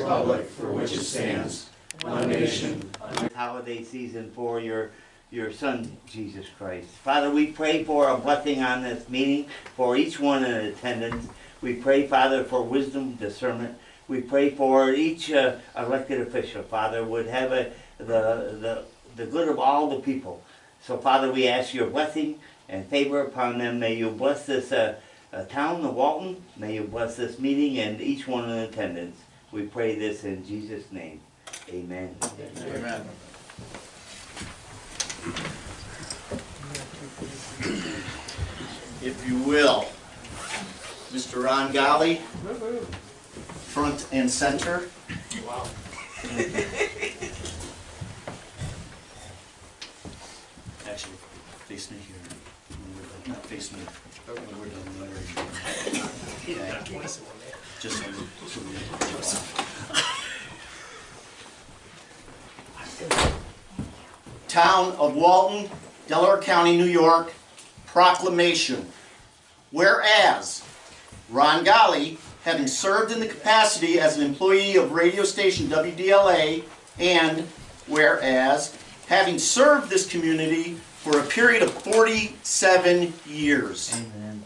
republic for which it stands, one nation. Holiday season for your son, Jesus Christ. Father, we pray for a blessing on this meeting, for each one in attendance. We pray, Father, for wisdom, discernment. We pray for each elected official, Father, would have the good of all the people. So, Father, we ask your blessing and favor upon them. May you bless this town of Walton. May you bless this meeting and each one in attendance. We pray this in Jesus' name. Amen. Amen. If you will, Mr. Ron Golly, front and center. Wow. Actually, face me here. Not face me. When we're done later. Yeah. Just so Town of Walton, Delaware County, New York, proclamation. Whereas Ron Golly, having served in the capacity as an employee of radio station WDLA, and whereas having served this community for a period of 47 years. Amen.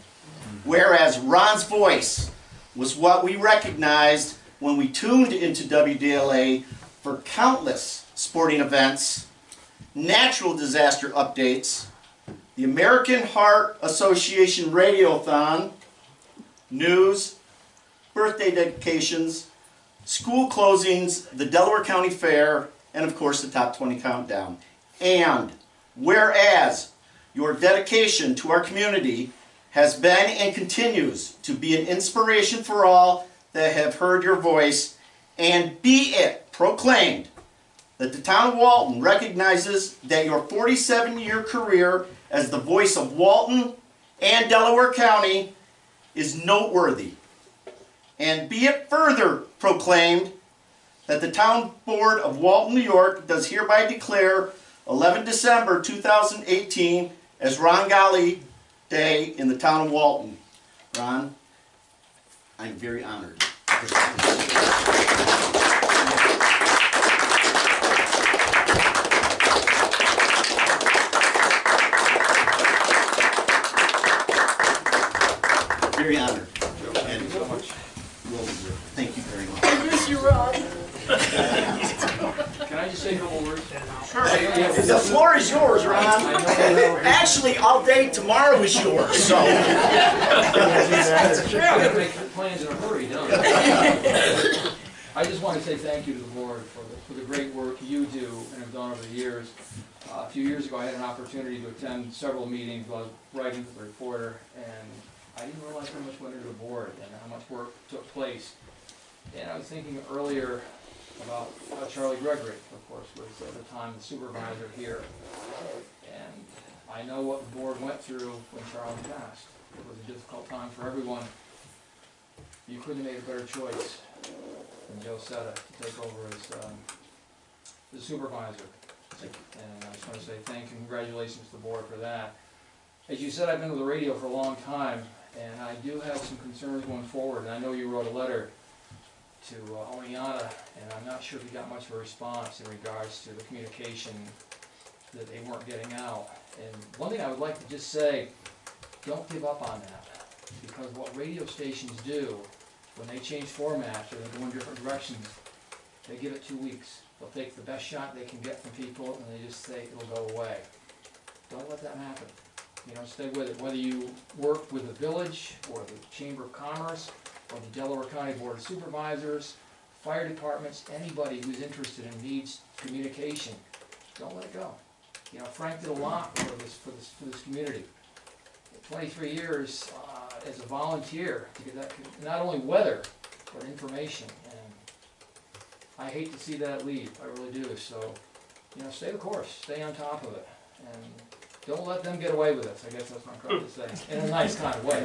Whereas Ron's voice was what we recognized when we tuned into WDLA for countless sporting events, natural disaster updates, the American Heart Association Radiothon, news, birthday dedications, school closings, the Delaware County Fair, and of course the Top 20 Countdown. And whereas your dedication to our community has been and continues to be an inspiration for all that have heard your voice, and be it proclaimed that the town of Walton recognizes that your 47-year career as the voice of Walton and Delaware County is noteworthy. And be it further proclaimed that the Town Board of Walton, New York does hereby declare 11 December 2018 as Ron Golly Day in the town of Walton. Ron, I'm very honored. Very honored. And so much. Thank you very much. I miss you, Ron. Can I just say a couple words? Sure. The floor is yours, Ron. Actually, all day tomorrow is yours. So. I gotta make plans in a hurry, don't I? I just want to say thank you to the board for the great work you do and have done over the years. A few years ago, I had an opportunity to attend several meetings while I was writing for the Reporter, and I didn't realize how much went into the board and how much work took place. And I was thinking earlier about Charlie Gregory, of course, was at the time the supervisor here. And I know what the board went through when Charlie passed. It was a difficult time for everyone. You couldn't have made a better choice than Joe Setta to take over as the supervisor. And I just want to say thank you and congratulations to the board for that. As you said, I've been with the radio for a long time, and I do have some concerns going forward. And I know you wrote a letter to Oleana, and I'm not sure if you got much of a response in regards to the communication that they weren't getting out. And one thing I would like to just say, don't give up on that, because what radio stations do when they change formats or they go in different directions, they give it 2 weeks. They'll take the best shot they can get from people and they just say it'll go away. Don't let that happen. You know, stay with it. Whether you work with the village or the Chamber of Commerce or the Delaware County Board of Supervisors, fire departments, anybody who's interested and needs communication, don't let it go. You know, Frank did a lot for this community. 23 years as a volunteer to get that, not only weather, but information. And I hate to see that leave, I really do. So, you know, stay the course, stay on top of it. And don't let them get away with this. I guess that's what I'm trying to say. In a nice kind of way.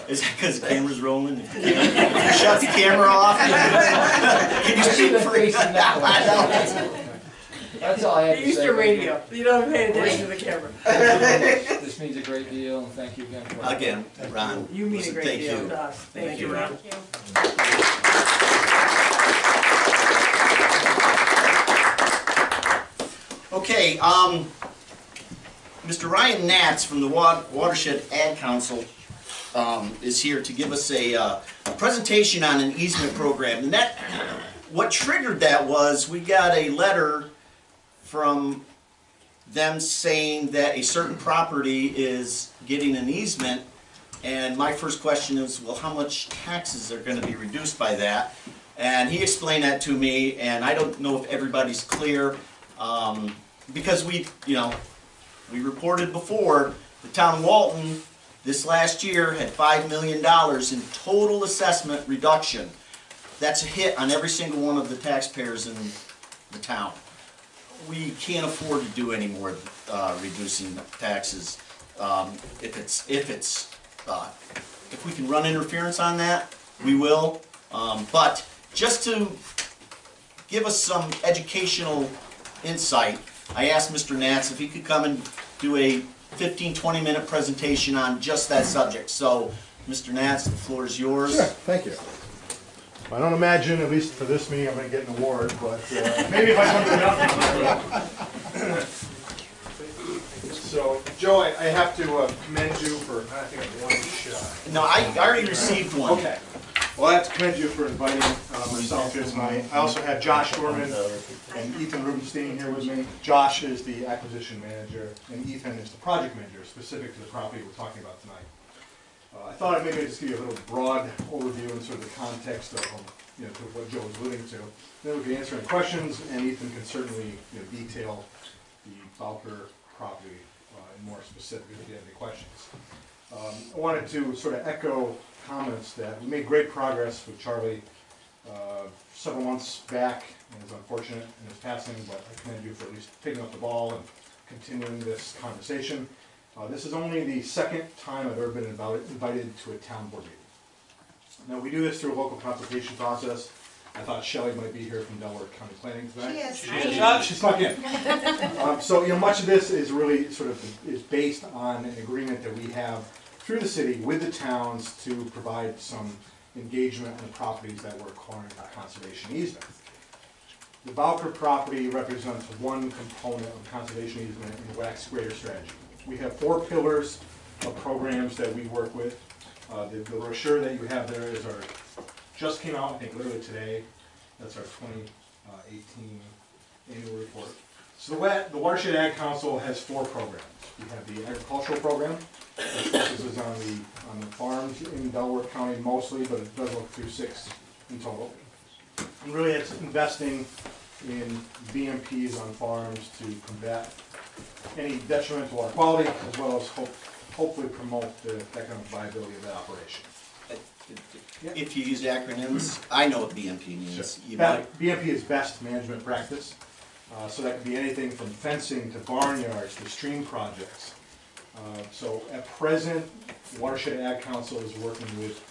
Is that because the camera's rolling? Shut the camera off? Can you see the face in that way? That's all I have to say. Use your radio. You don't pay attention to the camera. This means a great deal, and thank you again for Again, Ron. You mean a great deal to us. Thank you, Ron. Ron. Thank you. Okay, Mr. Ryan Natz from the Watershed Ad Council is here to give us a presentation on an easement program. And that, what triggered that was we got a letter from them saying that a certain property is getting an easement, and my first question is, well, how much taxes are going to be reduced by that? And he explained that to me, and I don't know if everybody's clear, because we reported before, the town of Walton this last year had $5 million in total assessment reduction. That's a hit on every single one of the taxpayers in the town. We can't afford to do any more reducing taxes. If we can run interference on that, we will. But just to give us some educational insight, I asked Mr. Natz if he could come and do a 15-20 minute presentation on just that subject. So, Mr. Natz, the floor is yours. Sure, thank you. I don't imagine, at least for this meeting, I'm going to get an award, but maybe if I come to enough. So, Joe, I have to commend you for, I think I'm one shot. No, I already received one. Okay. Well, I have to commend you for inviting myself here tonight. I also have Josh Dorman and Ethan Rubenstein here with me. Josh is the acquisition manager, and Ethan is the project manager, specific to the property we're talking about tonight. I thought I'd maybe just give you a little broad overview and sort of the context of to what Joe was alluding to. Then we can answer any questions, and Ethan can certainly detail the Bowker property in more specific if you have any questions. I wanted to sort of echo comments that we made great progress with Charlie several months back, and it's unfortunate in his passing, but I commend you for at least picking up the ball and continuing this conversation. This is only the second time I've ever been invited to a town board meeting. Now, we do this through a local consultation process. I thought Shelley might be here from Delaware County Planning tonight. She is. She snuck in. So, much of this is really sort of is based on an agreement that we have through the city with the towns to provide some engagement on the properties that we're acquiring for conservation easement. The Bowker property represents one component of conservation easement in the WAC's greater strategy. We have 4 pillars of programs that we work with. The brochure that you have there is just came out, I think, literally today. That's our 2018 annual report. So the Watershed Ag Council has 4 programs. We have the agricultural program, which focuses on the farms in Delaware County mostly, but it does look through 6 in total. And really it's investing in BMPs on farms to combat any detriment to water quality, as well as hopefully promote the economic viability of that operation. If you use acronyms, I know what BMP means. Sure. You might- BMP is best management practice. So that could be anything from fencing to barnyards to stream projects. So at present, Watershed Ag Council is working with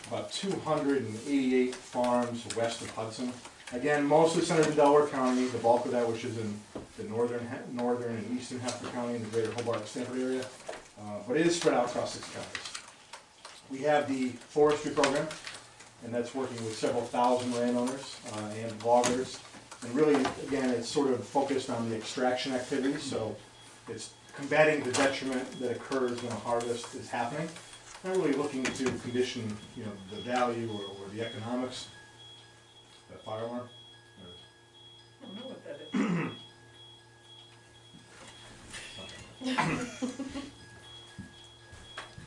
about 288 farms west of Hudson. Again, mostly centered in Delaware County, the bulk of that which is in the northern and eastern half of the county in the greater Hobart-Stanford area. But it is spread out across 6 counties. We have the forestry program, and that's working with several thousand landowners and loggers. And really, again, it's sort of focused on the extraction activities, so it's combating the detriment that occurs when a harvest is happening. Not really looking to condition, the value or the economics. That fire alarm? I don't know what that is.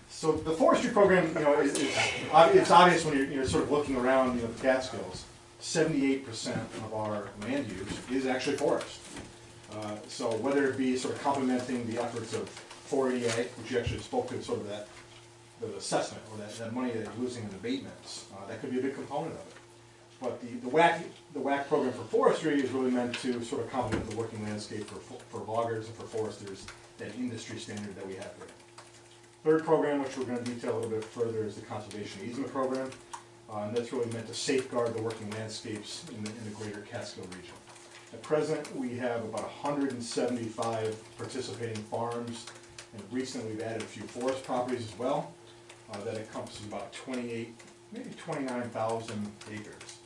So the forestry program, it's obvious when you're sort of looking around, the Catskills. 78% of our land use is actually forest. So whether it be sort of complementing the efforts of 480A, which you actually spoke to, sort of the assessment or that money that you're losing in abatements, that could be a big component of it. But the WAC program for forestry is really meant to sort of complement the working landscape for loggers and for foresters, that industry standard that we have here. Third program, which we're going to detail a little bit further, is the conservation easement program. And that's really meant to safeguard the working landscapes in the greater Catskill region. At present, we have about 175 participating farms, and recently we've added a few forest properties as well. That encompasses about 28, maybe 29,000 acres.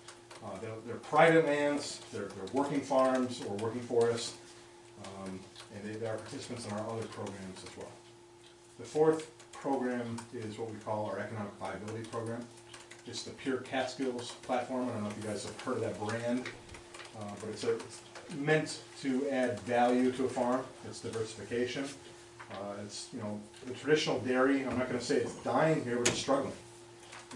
They're private lands, they're working farms or working forests. And they are participants in our other programs as well. The fourth program is what we call our Economic Viability Program. It's the Pure Catskills platform. I don't know if you guys have heard of that brand, but it's meant to add value to a farm. It's diversification. It's, you know, the traditional dairy, I'm not going to say it's dying here, but it's struggling.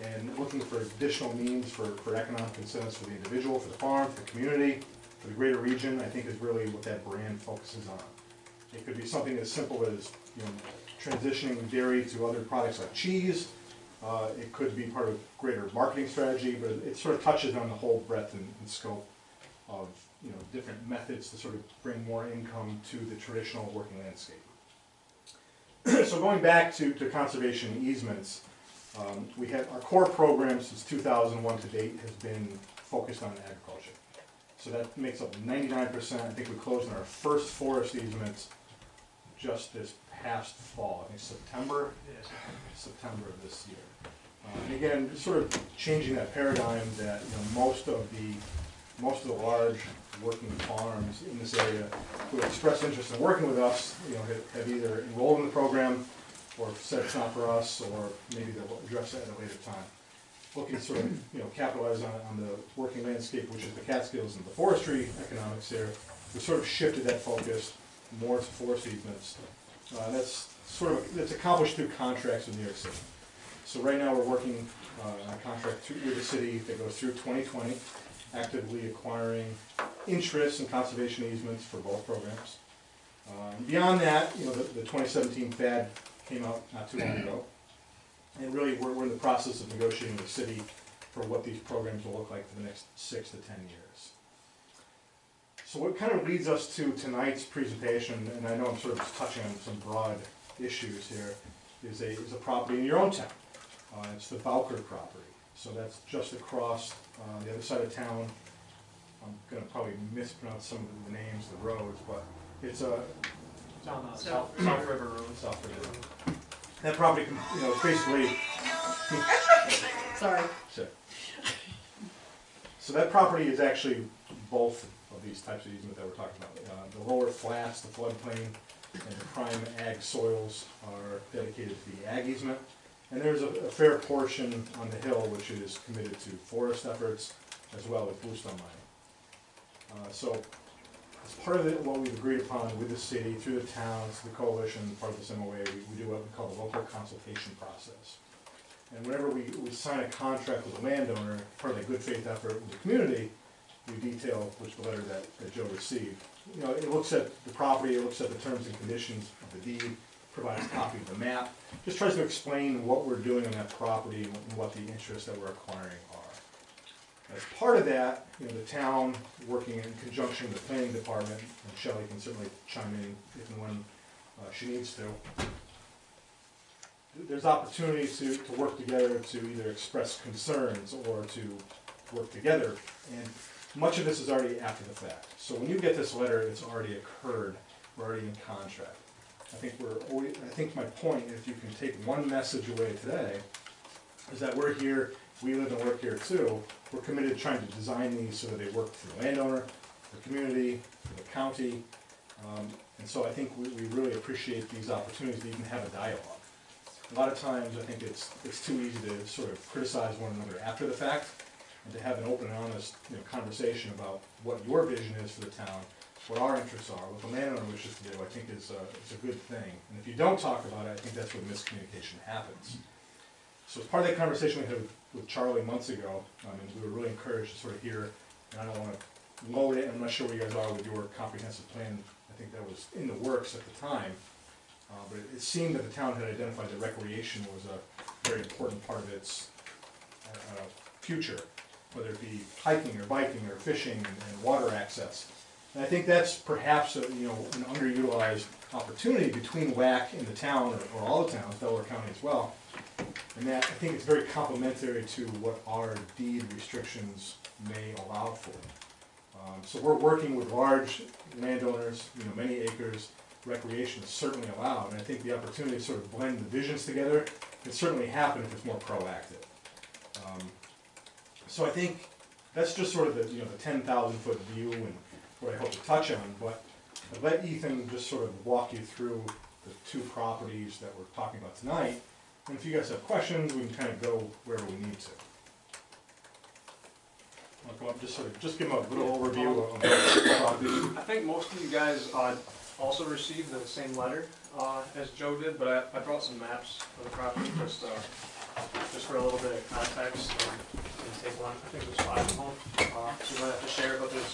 And looking for additional means for economic incentives for the individual, for the farm, for the community, for the greater region, I think is really what that brand focuses on. It could be something as simple as, you know, transitioning dairy to other products like cheese. It could be part of greater marketing strategy, but it sort of touches on the whole breadth and scope of, you know, different methods to sort of bring more income to the traditional working landscape. So going back to conservation easements, we have our core program since 2001 to date has been focused on agriculture. So that makes up 99%. I think we closed on our first forest easements just this past fall, I think September of this year. And again, sort of changing that paradigm that, you know, most of the large working farms in this area who express interest in working with us, you know, have either enrolled in the program or said it's not for us, or maybe they'll address that at a later time. Looking to sort of, you know, capitalize on the working landscape, which is the Catskills and the forestry economics there. We sort of shifted that focus more to forest easements. That's accomplished through contracts with New York City. So right now we're working on a contract with the city that goes through 2020, actively acquiring interests and conservation easements for both programs. Beyond that, you know, the 2017 FAD came out not too long ago. And really, we're in the process of negotiating with the city for what these programs will look like for the next 6 to 10 years. So what kind of leads us to tonight's presentation, and I know I'm sort of just touching on some broad issues here, is a property in your own town. It's the Bowker property. So that's just across the other side of town. I'm going to probably mispronounce some of the names of the roads, but it's a South River Road. South River Road. That property, you know, basically. Sorry. So that property is actually both of these types of easement that we're talking about. The lower flats, the floodplain, and the prime ag soils are dedicated to the ag easement. And there's a fair portion on the hill which is committed to forest efforts as well as bluestone mining. So as part of what we've agreed upon with the city, through the towns, the coalition, part of this MOA, we do what we call the local consultation process. And whenever we sign a contract with a landowner, part of the good faith effort with the community, we detail the letter that Joe received. You know, it looks at the property, it looks at the terms and conditions of the deed, provides a copy of the map, just tries to explain what we're doing on that property and what the interests that we're acquiring are. As part of that, you know, the town, working in conjunction with the planning department, and Shelley can certainly chime in if and when she needs to, there's opportunities to work together to either express concerns or to work together, and much of this is already after the fact. So when you get this letter, it's already occurred, we're already in contract. I think my point, if you can take one message away today, is that we're here, we live and work here too. We're committed to trying to design these so that they work for the landowner, the community, for the county. And so I think we really appreciate these opportunities to even have a dialogue. A lot of times I think it's too easy to sort of criticize one another after the fact, and to have an open and honest, you know, conversation about what your vision is for the town, what our interests are, what the landowner wishes to do, I think is a good thing. And if you don't talk about it, I think that's where miscommunication happens. So as part of that conversation we had with Charlie months ago, and we were really encouraged to sort of hear, and I don't want to load it, I'm not sure where you guys are with your comprehensive plan. I think that was in the works at the time. But it seemed that the town had identified that recreation was a very important part of its future, whether it be hiking or biking or fishing and water access. And I think that's perhaps an underutilized opportunity between WAC and the town, or all the towns, Delaware County as well. And that I think it's very complementary to what our deed restrictions may allow for. So we're working with large landowners, many acres. Recreation is certainly allowed, and I think the opportunity to sort of blend the visions together can certainly happen if it's more proactive. So I think that's just sort of the 10,000-foot view and what I hope to touch on. But I'd let Ethan just sort of walk you through the two properties that we're talking about tonight. And if you guys have questions, we can kind of go wherever we need to. I'll go up, just give them a little overview of the properties. I think most of you guys also received the same letter as Joe did, but I brought some maps of the property just for a little bit of context. And take one, I think there's 5 of them, so you might have to share, but there's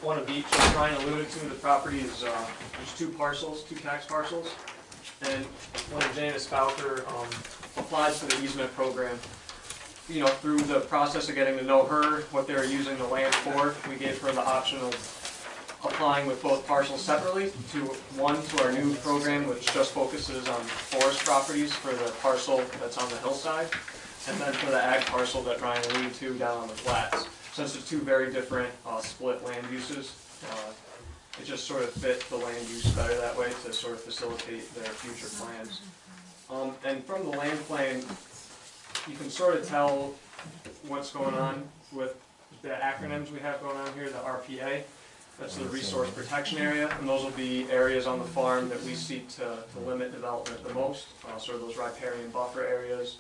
one of each. As Ryan alluded to, the property is, there's 2 parcels, 2 tax parcels. And when Janice Bowker applied for the easement program, you know, through the process of getting to know her, what they were using the land for, we gave her the option of applying with both parcels separately to our new program, which just focuses on forest properties for the parcel that's on the hillside, and then for the ag parcel that Ryan alluded to down on the flats. Since it's 2 very different split land uses, it just sort of fit the land use better that way to sort of facilitate their future plans. And from the land plan, you can sort of tell what's going on with the acronyms we have going on here, the RPA. That's the resource protection area, and those will be areas on the farm that we seek to limit development the most. Sort of those riparian buffer areas,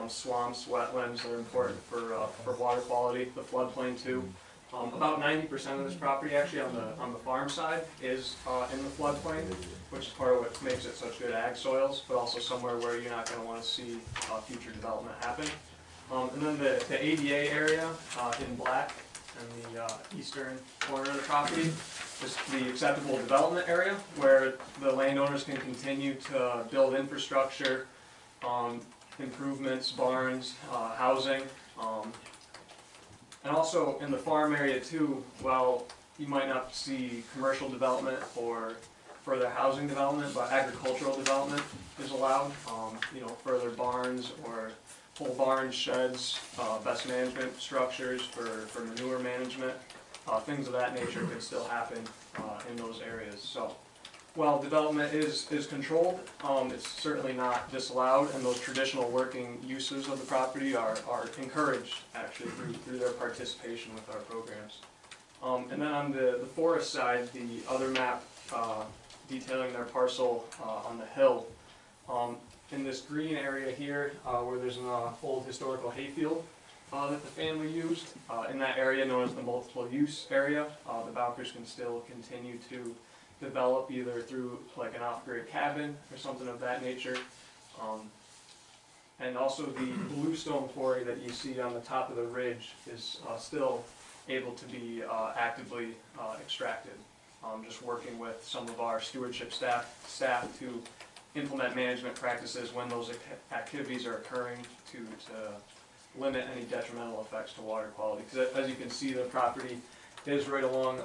swamps, wetlands that are important for water quality, the floodplain too. About 90% of this property actually on the farm side is in the floodplain, which is part of what makes it such good ag soils, but also somewhere where you're not going to want to see future development happen. And then the ADA area in black in the eastern corner of the property is the acceptable development area, where the landowners can continue to build infrastructure, improvements, barns, housing. And also in the farm area too, well, you might not see commercial development or further housing development, but agricultural development is allowed. You know, further barns or pole barns, sheds, best management structures for manure management, things of that nature could still happen in those areas. So, while development is controlled, it's certainly not disallowed, and those traditional working uses of the property are encouraged actually through their participation with our programs. And then on the forest side, the other map detailing their parcel on the hill, in this green area here, where there's an old historical hayfield that the family used, in that area known as the multiple use area, the Bowkers can still continue to develop either through like an off-grid cabin or something of that nature. And also the bluestone quarry that you see on the top of the ridge is still able to be actively extracted. Just working with some of our stewardship staff to implement management practices when those activities are occurring to limit any detrimental effects to water quality. Because as you can see, the property is right along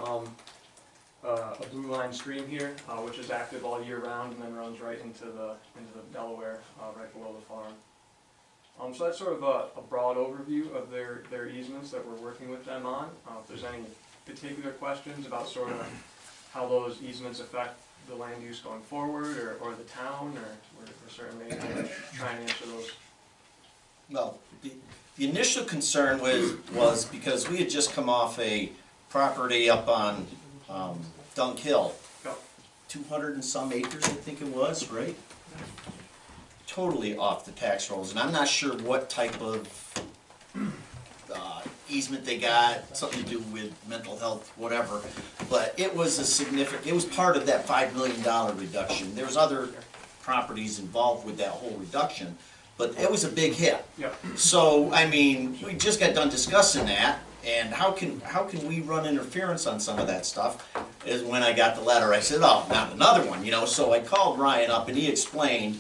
a blue line stream here, which is active all year round and then runs right into the Delaware right below the farm. So that's sort of a broad overview of their easements that we're working with them on. If there's any particular questions about sort of how those easements affect the land use going forward or the town, or we're certainly trying to answer those. Well, the initial concern was because we had just come off a property up on Dunk Hill, Yep. 200 and some acres, I think it was, right? Totally off the tax rolls, and I'm not sure what type of easement they got, something to do with mental health, whatever. But it was it was part of that $5 million reduction. There was other properties involved with that whole reduction, but it was a big hit. Yep. So, I mean, we just got done discussing that, and how can we run interference on some of that stuff? Is when I got the letter, I said, oh, not another one, you know. So I called Ryan up, and he explained.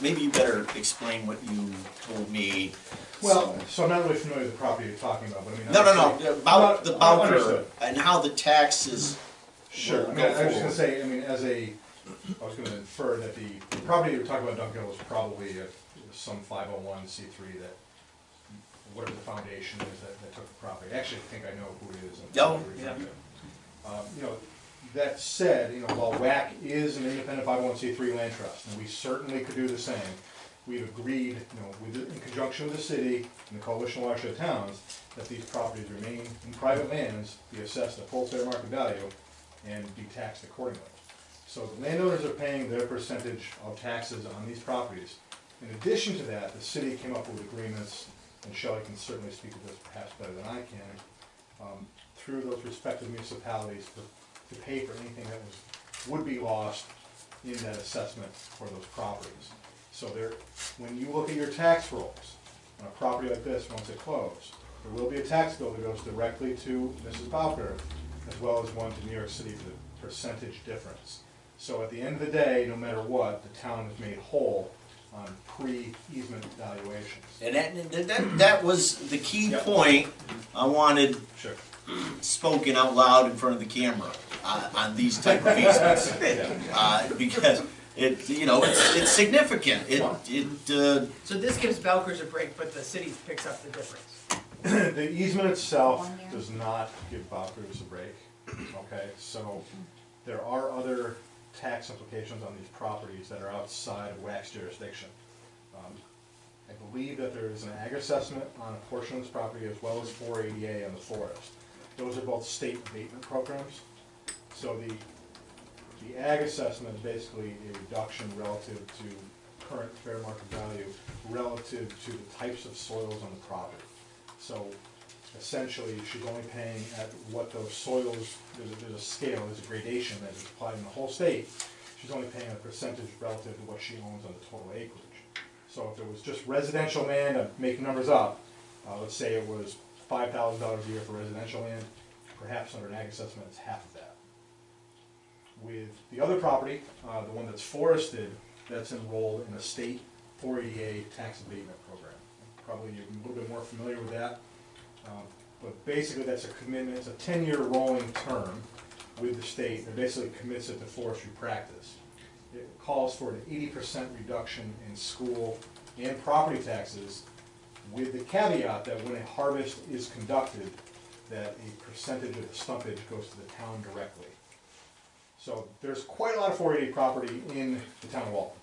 Maybe you better explain what you told me. Well, so I'm not really familiar with the property you're talking about, but I mean. No, about the Bowker understood. and how the taxes. Sure, I will mean, go I was just gonna forward. say, I mean, I was gonna infer that the property you're talking about, Duncan, was probably some 501c3 that, whatever the foundation is that took the property. Actually, I think I know who it is. Oh, yeah. You know, that said, you know, while WAC is an independent 501c3 land trust, and we certainly could do the same, we've agreed, you know, in conjunction with the city and the Coalition of Watershed Towns, that these properties remain in private lands, be assessed a full fair market value, and be taxed accordingly. So the landowners are paying their percentage of taxes on these properties. In addition to that, the city came up with agreements, and Shelley can certainly speak to this perhaps better than I can, through those respective municipalities to pay for anything that would be lost in that assessment for those properties. So when you look at your tax rolls on a property like this, once it closes, there will be a tax bill that goes directly to Mrs. Bowker, as well as one to New York City for the percentage difference. So at the end of the day, no matter what, the town is made whole on pre-easement valuations. And that was the key point I wanted Sure. spoken out loud in front of the camera on these type of easements. Because it's significant. So this gives Belkers a break, but the city picks up the difference. The easement itself does not give Bowker's a break, okay? So there are other tax implications on these properties that are outside of WAC's jurisdiction. I believe that there is an ag assessment on a portion of this property as well as 480A on the forest. Those are both state abatement programs. So the ag assessment is basically a reduction relative to current fair market value relative to the types of soils on the property. So essentially, she's only paying at what those soils, there's a scale, there's a gradation that is applied in the whole state. She's only paying a percentage relative to what she owns on the total acreage. So if it was just residential land, I'm making numbers up, let's say it was $5,000 a year for residential land, perhaps under an ag assessment, it's half of that. With the other property, the one that's forested, that's enrolled in a state 480A tax abatement program. Probably you're a little bit more familiar with that. But basically that's a commitment, it's a 10-year rolling term with the state that basically commits it to forestry practice. It calls for an 80% reduction in school and property taxes with the caveat that when a harvest is conducted, that a percentage of the stumpage goes to the town directly. So there's quite a lot of 480 property in the town of Walton.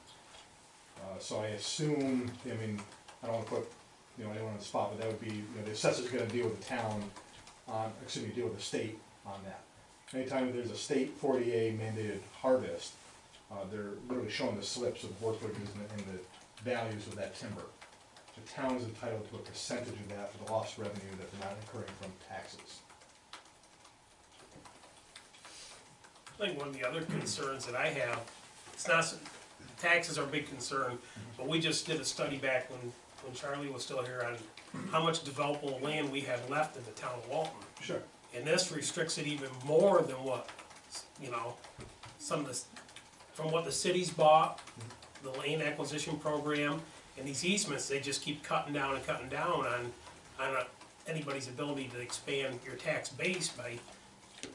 So I assume, I mean, I don't want to put anyone on the spot, but that would be, the assessor's going to deal with the town on, deal with the state on that. Anytime there's a state 40A mandated harvest, they're literally showing the slips of workwood and the values of that timber. The town is entitled to a percentage of that for the lost revenue that they're not incurring from taxes. I think one of the other concerns that I have, it's not, taxes are a big concern, but we just did a study back when Charlie was still here on how much developable land we have left in the town of Walton. Sure. And this restricts it even more than what, some of this, from what the city's bought, the land acquisition program, and these easements, they just keep cutting down on anybody's ability to expand your tax base by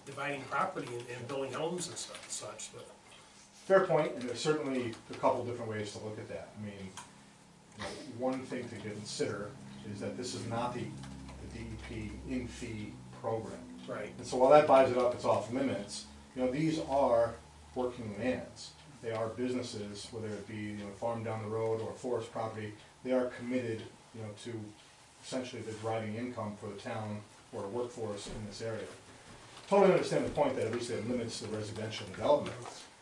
dividing property and building homes and stuff, such. But fair point, and there's certainly a couple different ways to look at that. I mean, one thing to consider is that this is not the DEP in-fee program. right. And so while that buys it up, it's off limits. These are working lands. They are businesses, whether it be farm down the road or forest property. They are committed, to essentially the driving income for the town or workforce in this area. Totally understand the point that at least it limits the residential development.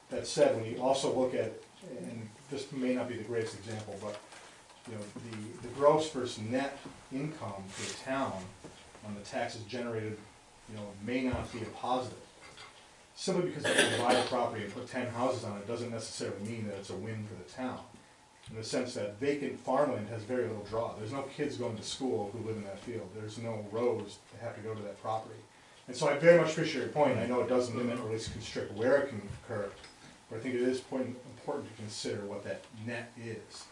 That said, when you also look at, and this may not be the greatest example, but the gross versus net income for the town on the taxes generated, may not be a positive. Simply because if you buy a property and put 10 houses on it doesn't necessarily mean that it's a win for the town. In the sense that vacant farmland has very little draw. There's no kids going to school who live in that field. There's no roads that have to go to that property. And so I very much appreciate your point. I know it doesn't limit or at least constrict where it can occur, but I think it is important to consider what that net is.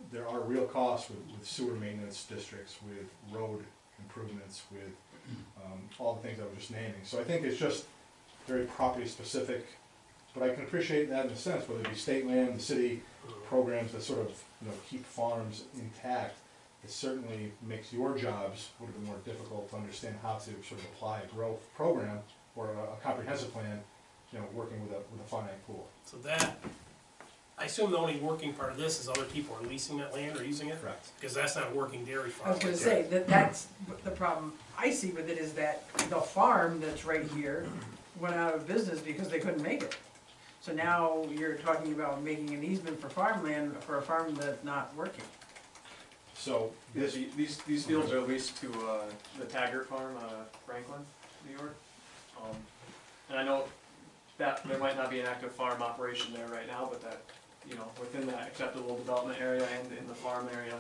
There are real costs with sewer maintenance districts, with road improvements, with all the things I was just naming. So I think it's just very property specific, but I can appreciate that in a sense, whether it be state land, the city programs that sort of keep farms intact. It certainly makes your jobs a little bit more difficult to understand how to sort of apply a growth program or a comprehensive plan, working with a finite pool. So that I assume the only working part of this is other people are leasing that land or using it? Correct. Because that's not a working dairy I farm. was gonna say, that's, the problem I see with it is that the farm that's right here went out of business because they couldn't make it. So now you're talking about making an easement for farmland, for a farm that's not working. So this, These fields are leased to the Taggart Farm out of Franklin, New York. And I know that there might not be an active farm operation there right now, but that, you know, within that acceptable development area and in the farm area,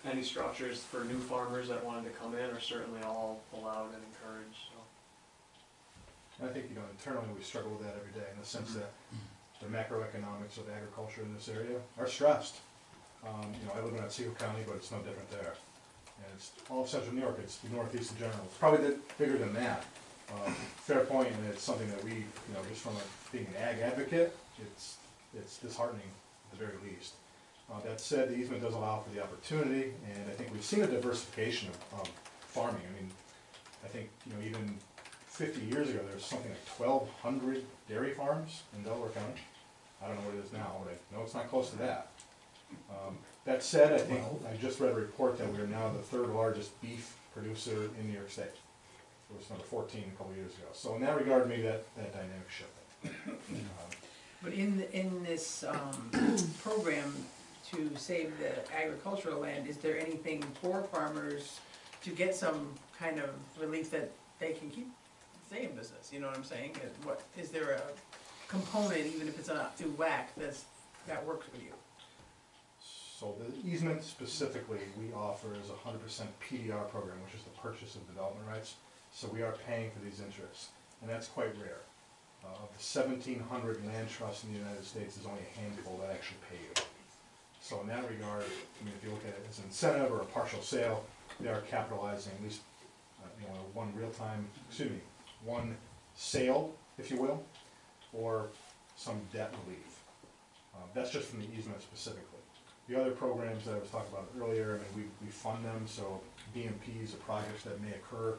any structures for new farmers that wanted to come in are certainly all allowed and encouraged, so. I think, you know, internally we struggle with that every day in the sense that the macroeconomics of agriculture in this area are stressed. You know, I live in Otsego County, but it's no different there. And it's all of central New York, it's the northeast in general. It's probably bigger than that. Fair point, and it's something that we, you know, just from being an ag advocate, it's disheartening at the very least. That said, the easement does allow for the opportunity, and I think we've seen a diversification of farming. I mean, I think, you know, even 50 years ago, there was something like 1,200 dairy farms in Delaware County. I don't know what it is now, but I know it's not close to that. That said, I think, I just read a report that we are now the third largest beef producer in New York State. It was number 14 a couple years ago. So in that regard, maybe that dynamic shifted. But in this program to save the agricultural land, is there anything for farmers to get some kind of relief that they can stay in business? You know what I'm saying? Is there a component, even if it's not through WAC, that works with you? So the easement specifically, we offer is a 100% PDR program, which is the purchase of development rights. So we are paying for these interests, and that's quite rare. Of the 1,700 land trusts in the United States, there's only a handful that actually pay you. So in that regard, I mean, if you look at it as an incentive or a partial sale, they are capitalizing at least, you know, one sale, if you will, or some debt relief. That's just from the easement specifically. The other programs that I was talking about earlier, I mean, we fund them, so BMPs or projects that may occur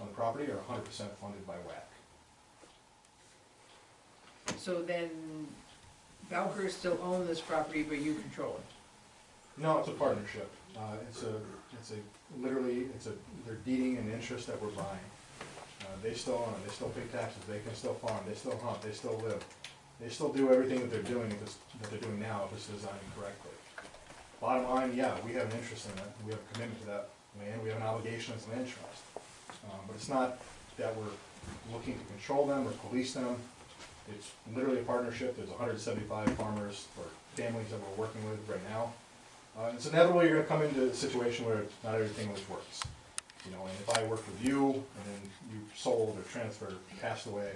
on the property are 100% funded by WAC. So then, Bowker still own this property, but you control it? No, it's a partnership. They're deeding an interest that we're buying. They still own it, they still pay taxes, they can still farm, they still hunt, they still live. They still do everything that they're doing, that they're doing now, if it's designed correctly. Bottom line, yeah, we have an interest in it, we have a commitment to that land, we have an obligation as land trust. But it's not that we're looking to control them or police them. It's literally a partnership. There's 175 farmers or families that we're working with right now. It's inevitable you're going to come into a situation where not everything always works. You know, and if I worked with you and then you sold or transferred, passed away,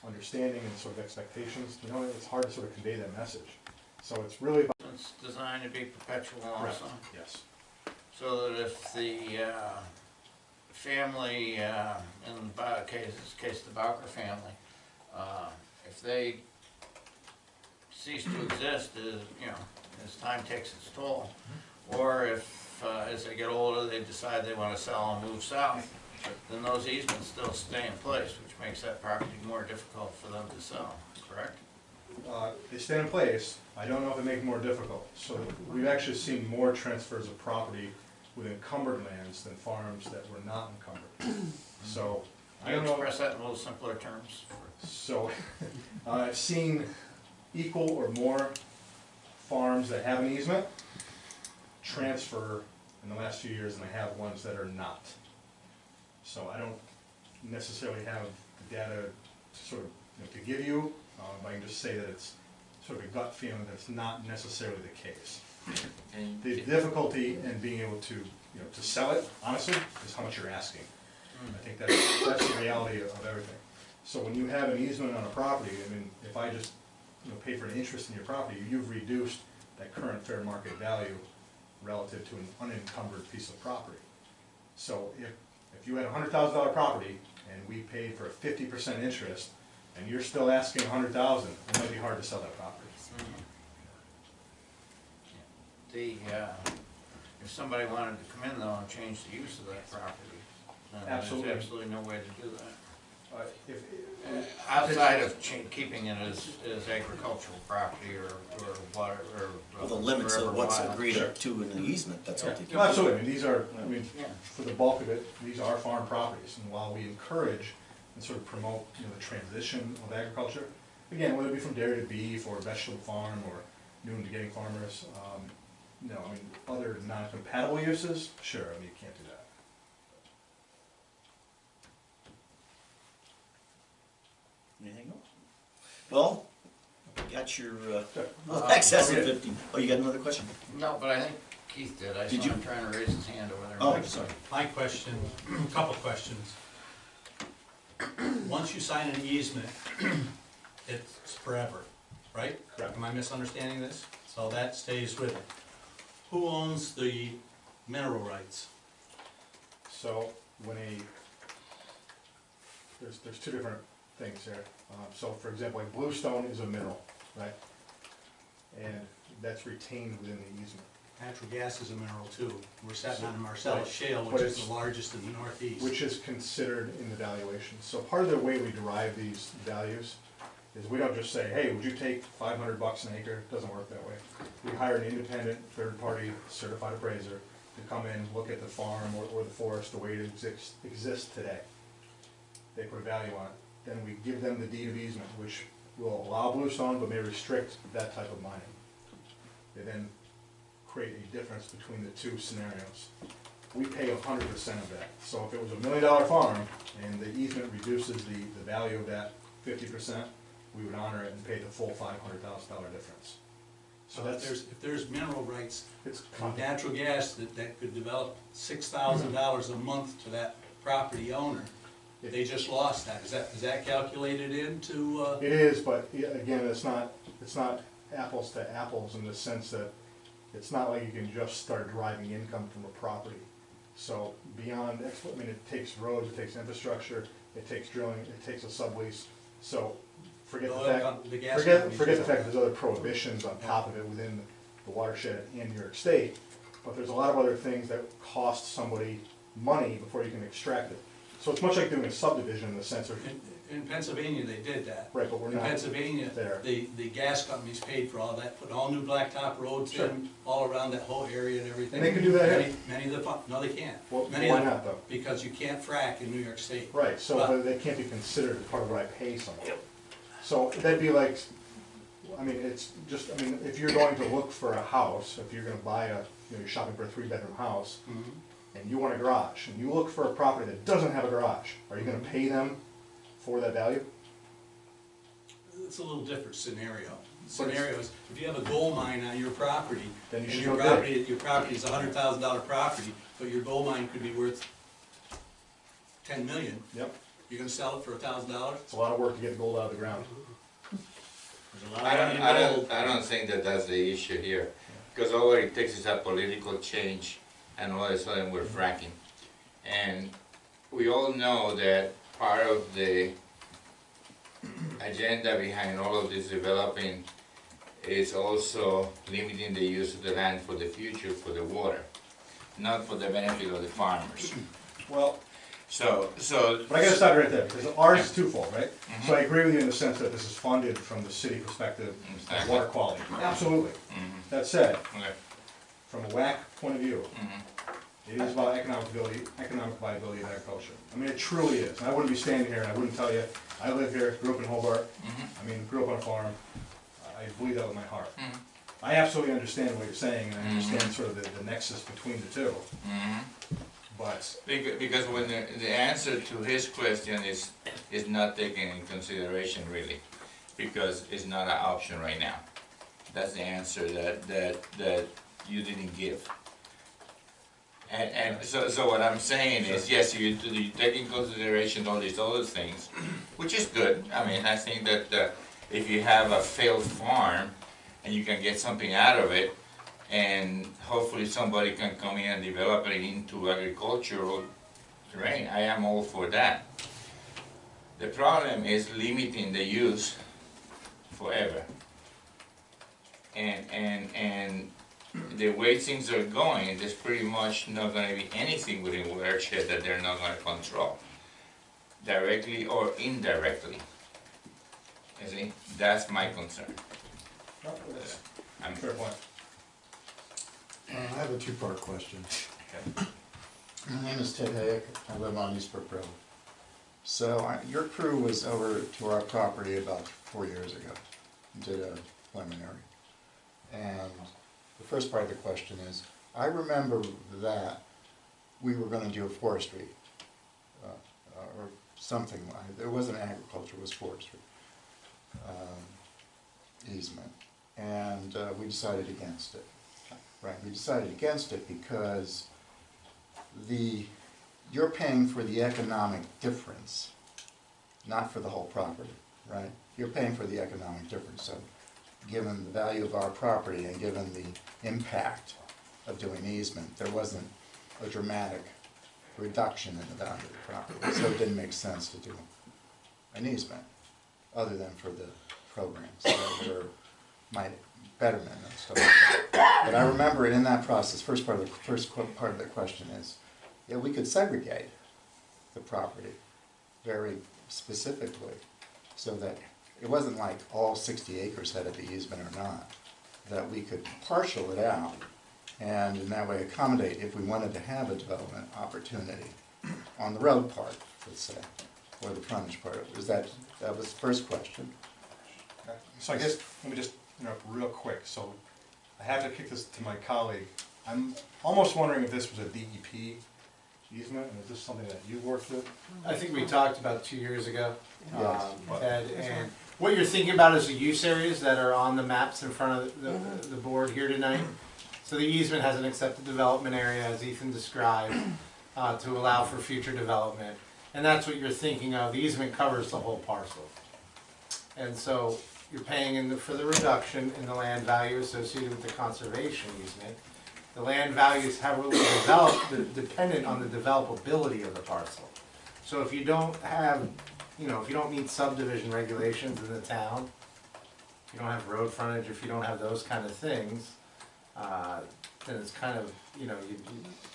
understanding and sort of expectations, you know, it's hard to sort of convey that message. So it's really about... It's designed to be perpetual Correct. also, Yes. so that if the family, in the case the Bowker family, if they cease to exist, you know, as time takes its toll, or if as they get older they decide they want to sell and move south, then those easements still stay in place, which makes that property more difficult for them to sell, correct? They stay in place. I don't know if it makes it more difficult. So we've actually seen more transfers of property with encumbered lands than farms that were not encumbered. So I Can don't you know. express that in a little simpler terms? So I've seen equal or more farms that have an easement transfer in the last few years than I have ones that are not. So I don't necessarily have the data to sort of, you know, to give you, but I can just say that it's sort of a gut feeling that's not necessarily the case. The difficulty in being able to, you know, to sell it, honestly, is how much you're asking. I think that's the reality of everything. So when you have an easement on a property, I mean, if I just, you know, pay for an interest in your property, you've reduced that current fair market value relative to an unencumbered piece of property. So if you had a $100,000 property and we paid for a 50% interest, and you're still asking $100,000, it might be hard to sell that property. If somebody wanted to come in though and change the use of that property, then Absolutely. there's absolutely no way to do that. If, Outside of keeping it as agricultural property or water, or. Well, the limits of forever what's wild. agreed Sure. to in the easement, that's what they do. well, absolutely, I mean, these are, I mean, Yeah. for the bulk of it, these are farm properties, and while we encourage and sort of promote, the transition of agriculture, again, whether it be from dairy to beef, or vegetable farm, or new and getting farmers, no, I mean, other non-compatible uses, sure, I mean, you can't do that. Anything else? Well, got your, excess of 50. Oh, you got another question? No, but I think Keith did. I Did saw you? him trying to raise his hand over there. Oh, sorry. My question, a couple questions. Once you sign an easement, it's forever, right? Correct. Am I misunderstanding this? So that stays with it. Who owns the mineral rights? So, when there's two different things here. So, for example, like bluestone is a mineral, right? And that's retained within the easement. Natural gas is a mineral too. We're sitting on the Marcellus Shale, But which is it's- the largest in the Northeast. Which is considered in the valuation. So part of the way we derive these values is we don't just say, hey, would you take $500 an acre? It doesn't work that way. We hire an independent, third-party certified appraiser to come in, look at the farm or the forest the way it exists today. They put a value on it. Then we give them the deed of easement, which will allow bluestone but may restrict that type of mining. They then create a difference between the two scenarios. We pay 100% of that. So if it was $1 million farm and the easement reduces the value of that 50%, we would honor it and pay the full $500,000 difference. So So that's, if there's mineral rights, it's, natural gas that could develop $6,000 a month to that property owner, they just lost that. Is that calculated into, it is, but again, it's not apples to apples in the sense that it's not like you can just start deriving income from a property. So beyond, I mean, it takes roads, it takes infrastructure, it takes drilling, it takes a sublease. So forget the fact, the gas forget companies the fact that there's other prohibitions on top of it within the watershed in New York State. But there's a lot of other things that cost somebody money before you can extract it. So it's much like doing a subdivision in the sense of, In Pennsylvania, they did that. right, but we're In not Pennsylvania, there. the gas companies paid for all that, put all new blacktop roads Sure. in, all around that whole area and everything. And they can do that here. Many of the, no, they can't. Well, Many why of them- not though? Because you can't frack in New York State. Right, so Well- but they can't be considered as part of what I pay someone. So that'd be like, I mean, it's just, I mean, if you're going to look for a house, if you're gonna buy you're shopping for a 3-bedroom house, Mhm. and you want a garage, and you look for a property that doesn't have a garage, are you gonna pay them for that value? It's a little different scenario. Scenario is, if you have a gold mine on your property, Then you and should your go property, your property is $100,000 property, but your gold mine could be worth 10 million, Yep, you're gonna sell it for $1,000? it's a lot of work to get the gold out of the ground. There's a lot I of don't, money I involved. don't, I don't think that that's the issue here, because all it takes is a political change, and all of a sudden we're fracking. And we all know that part of the agenda behind all of this developing is also limiting the use of the land for the future, for the water, not for the benefit of the farmers. Well, So, but I gotta stop you right there, because ours is twofold, right? So I agree with you in the sense that this is funded from the city perspective of Exactly. water quality, absolutely. Mhm. That said, Okay. from a WAC point of view, Mhm. it is about economic viability of agriculture. I mean, it truly is. And I wouldn't be standing here and I wouldn't tell you, I live here, grew up in Hobart, Mhm. I mean, grew up on a farm. I believe that with my heart. Mhm. I absolutely understand what you're saying, and I understand sort of the nexus between the two, Mhm. but, Because when the answer to his question is not taken in consideration really, because it's not an option right now. That's the answer that you didn't give. And so what I'm saying is, yes, you take in consideration all these other things, which is good. I mean, I think that if you have a failed farm and you can get something out of it, and hopefully somebody can come in and develop it into agricultural terrain, I am all for that. The problem is limiting the use forever. And the way things are going, there's pretty much not gonna be anything within watershed that they're not gonna control. directly or indirectly. You see, that's my concern. I'm- Fair point. I have a two-part question. My name is Ted Hayek. I live on Eastbrook Road. So your crew was over to our property about 4 years ago and did a preliminary. And the first part of the question is, I remember that we were going to do a forestry or something. It wasn't agriculture, it was forestry easement. And we decided against it. Right, we decided against it because you're paying for the economic difference, not for the whole property, right? You're paying for the economic difference. So given the value of our property and given the impact of doing easement, there wasn't a dramatic reduction in the value of the property. So it didn't make sense to do an easement, other than for the programs that were my betterment and stuff like that. But I remember in that process, first part of the question is, yeah, we could segregate the property very specifically, so that it wasn't like all 60 acres had the easement or not, that we could partial it out and in that way accommodate if we wanted to have a development opportunity on the road part, let's say, or the frontage part. That was the first question. Okay. So I guess, let me just interrupt real quick. So I have to kick this to my colleague. I'm almost wondering if this was a DEP easement, and is this something that you worked with? I think we talked about 2 years ago, Yes. Ted, and what you're thinking about is the use areas that are on the maps in front of the board here tonight. So the easement has an accepted development area, as Ethan described, to allow for future development. And that's what you're thinking of. The easement covers the whole parcel. And so you're paying for the reduction in the land value associated with the conservation easement. The land value is heavily dependent on the developability of the parcel. So if you don't have, if you don't meet subdivision regulations in the town, if you don't have road frontage, if you don't have those kind of things, then it's kind of,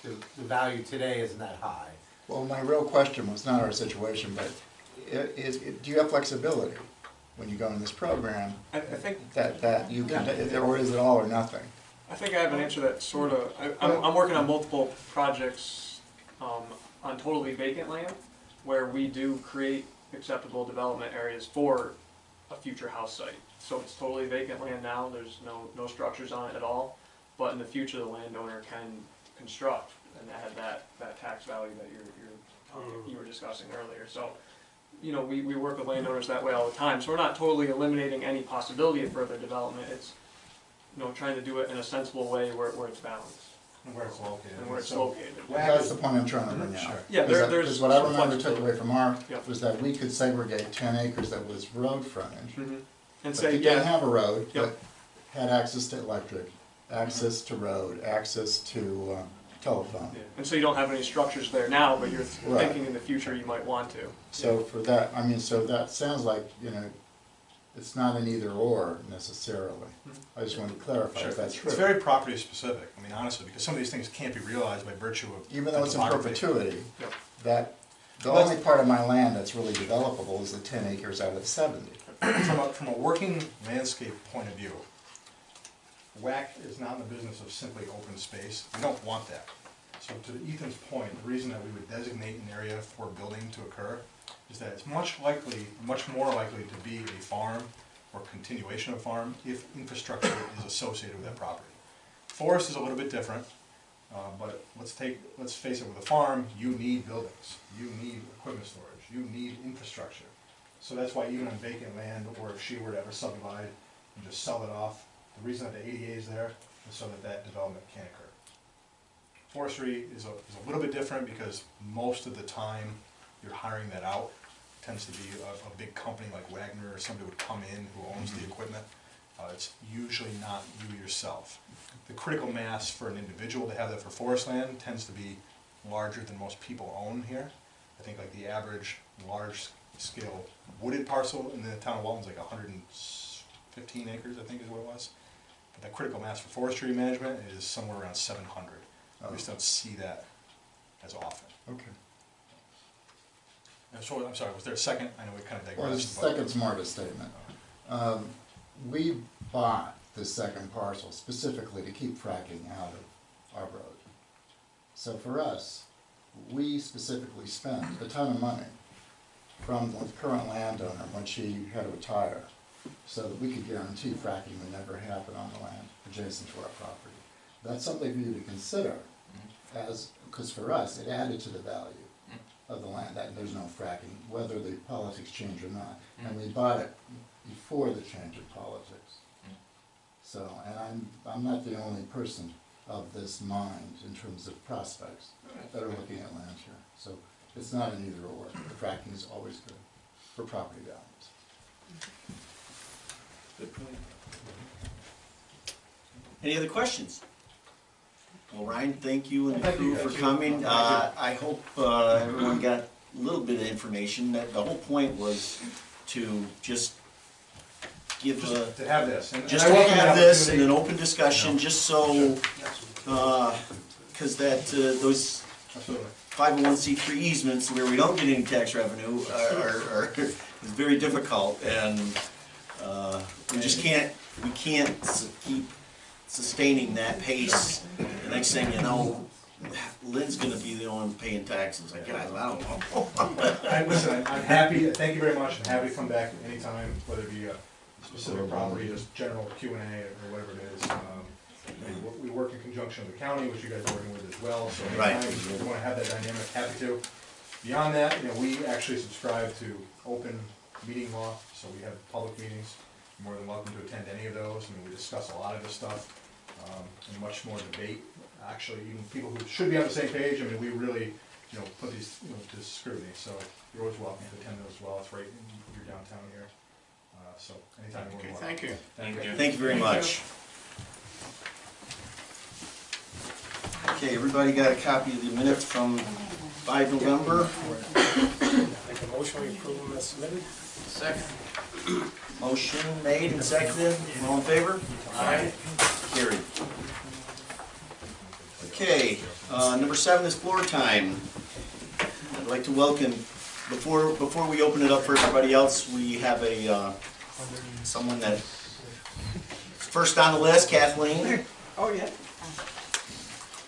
the value today isn't that high. Well, my real question was not our situation, but do you have flexibility when you go in this program I think that you can, or is it all or nothing? I think I have an answer that sort of, I'm working on multiple projects on totally vacant land where we do create acceptable development areas for a future house site. So it's totally vacant land now, there's no structures on it at all, but in the future the landowner can construct and add that tax value that you were discussing earlier. So, we work with landowners that way all the time, so we're not totally eliminating any possibility of further development. It's trying to do it in a sensible way where it's balanced. And where it's located. And where it's located. That's the point I'm trying to bring out. Sure. Yeah, there's Because what I some remember took flexibility. away from our, Yep. was that we could segregate 10 acres that was road frontage. And But say, you didn't yeah, have a road, Yep. but had access to electric, access to road, access to telephone. yeah. And so you don't have any structures there now, but you're Right. thinking in the future you might want to. So for that, so that sounds like, it's not an either or necessarily. I just wanted to clarify if that's true. It's very property specific, honestly, because some of these things can't be realized by virtue of. Even though it's in topography. perpetuity, Yep. that, the only part of my land that's really developable is the 10 acres out of the 70. From a working landscape point of view, WAC is not in the business of simply open space. We don't want that. So to Ethan's point, the reason that we would designate an area for building to occur is that it's much more likely to be a farm or continuation of farm if infrastructure is associated with that property. Forest is a little bit different, but let's face it, with a farm, you need buildings, you need equipment storage, you need infrastructure. So that's why even on vacant land, or if she were to ever subdivide and just sell it off, the reason that the ADA is there is so that development can occur. Forestry is a little bit different because most of the time you're hiring that out. It tends to be a big company like Wagner, or somebody would come in who owns the equipment. It's usually not you yourself. The critical mass for an individual to have that for forest land tends to be larger than most people own here. I think like the average large scale wooded parcel in the town of Walton is like 115 acres, I think is what it was. But the critical mass for forestry management is somewhere around 700. We just don't see that as often. Okay. And so, I'm sorry, was there a second? I know we kind of digressed. Well, the second's more of a statement. We bought the second parcel specifically to keep fracking out of our road. So for us, we specifically spent a ton of money from the current landowner when she had to retire, so that we could guarantee fracking would never happen on the land adjacent to our property. That's something for you to consider, because for us, it added to the value of the land, that there's no fracking, whether the politics change or not. And we bought it before the change of politics. So, and I'm not the only person of this mind in terms of prospects that are looking at land here. So it's not an either or. The fracking is always good for property values. Good point. Any other questions? Well, Ryan, thank you and the crew for coming. I hope everyone got a little bit of information. That the whole point was to just give Just to have this. And just I to welcome the have this in opportunity. an open discussion, just so, because those Absolutely. 501c3 easements where we don't get any tax revenue are is very difficult, and we just can't keep sustaining that pace. The next thing you know, Lynn's gonna be the one paying taxes. Like, I don't know. Listen, I'm happy, thank you very much, I'm happy to come back anytime, whether it be a specific property, just general Q&A or whatever it is. We work in conjunction with the county, which you guys are working with as well, so anytime you want to have that dynamic, happy to. Beyond that, we actually subscribe to open meeting law, so we have public meetings. You're more than welcome to attend any of those. I mean, we discuss a lot of this stuff, and much more debate. Actually, even people who should be on the same page, I mean, we really, put these, to scrutiny, so you're always welcome to attend those as well. It's right in your downtown here. So anytime you want. Thank you. Thank you very much. Okay, everybody got a copy of the minutes from 5 November? Make a motion, we approve them as submitted. Second. Motion made and seconded, all in favor? Aye. Carried. Okay, number 7 is floor time. I'd like to welcome, before we open it up for everybody else, we have someone that first on the list, Kathleen. Oh, yeah.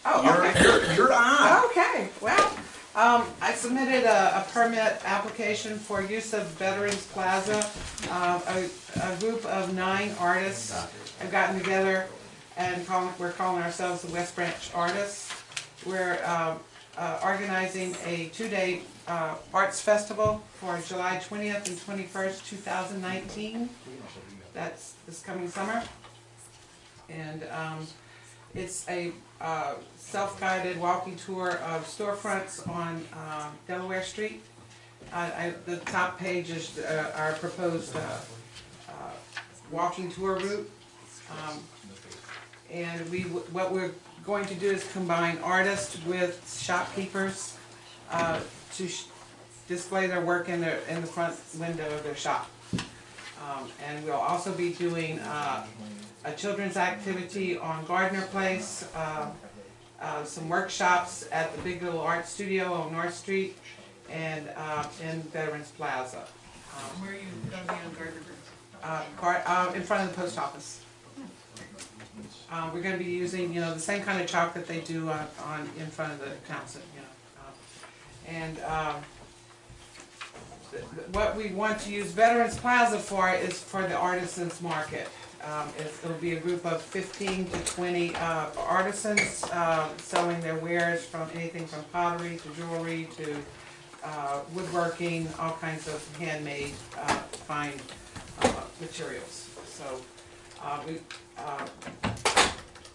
Oh, okay. You're on. Okay, well, I submitted a permit application for use of Veterans Plaza. A group of 9 artists have gotten together and we're calling ourselves the West Branch Artists. We're organizing a 2-day arts festival for July 20th and 21st, 2019. That's this coming summer. And it's a self-guided walking tour of storefronts on Delaware Street. The top page is our proposed walking tour route. And what we're going to do is combine artists with shopkeepers to display their work in the front window of their shop. And we'll also be doing a children's activity on Gardner Place, some workshops at the Big Little Art Studio on North Street, and in Veterans Plaza. Where are you gonna be on Gardner? In front of the post office. We're gonna be using, the same kind of chalk that they do in front of the council, and what we want to use Veterans Plaza for is for the artisans market. It'll be a group of 15 to 20 artisans selling their wares, from anything from pottery to jewelry to woodworking, all kinds of handmade fine materials. So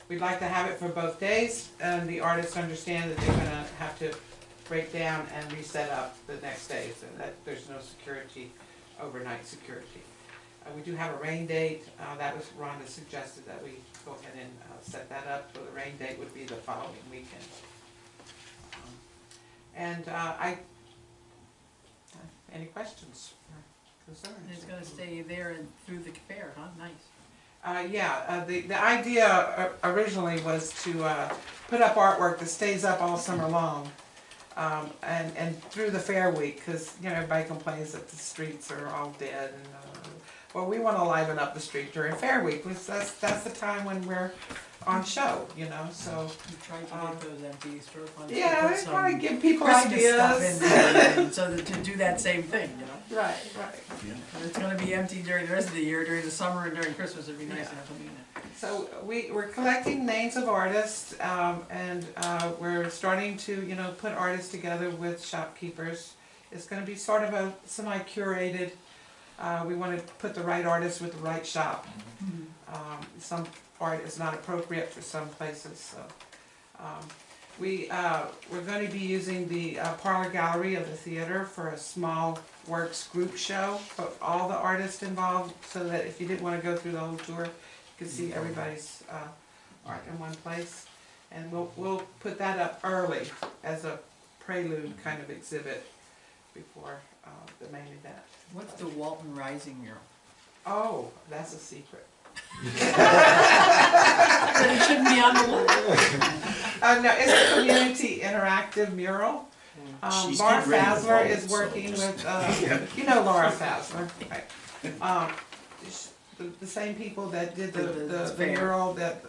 we'd like to have it for both days, and the artists understand that they're going to have to break down and reset up the next day, so that there's no security, overnight security. We do have a rain date. That was Rhonda suggested that we go ahead and set that up, so the rain date would be the following weekend. Any questions or concerns? And it's gonna stay there and through the fair, huh? Nice. The idea originally was to put up artwork that stays up all summer long. and through the fair week, cause, you know, everybody complains that the streets are all dead and, well, we wanna liven up the street during fair week, because that's the time when we're on show, you know, so. You tried to get those empty store funds. Yeah, to I put some wanna give people Christmas stuff in ideas. there, and so that to do that same thing, you know? Right, right. And it's gonna be empty during the rest of the year, during the summer and during Christmas, it'd be nice to have something in it. So we're collecting names of artists, and we're starting to, you know, put artists together with shopkeepers. It's gonna be sort of a semi-curated, we wanna put the right artist with the right shop. Some art is not appropriate for some places, so. We're going to be using the parlor gallery of the theater for a small works group show for all the artists involved, so that if you didn't want to go through the whole tour, you could see everybody's art in one place. And we'll put that up early as a prelude kind of exhibit before the main event. What's the Walton Rising mural? Oh, that's a secret. But it shouldn't be on the wall. No, it's a community interactive mural. She's Laura getting ready to Fasler vote, is so working just- with, you know Laura Fasler, right? The same people that did the mural that,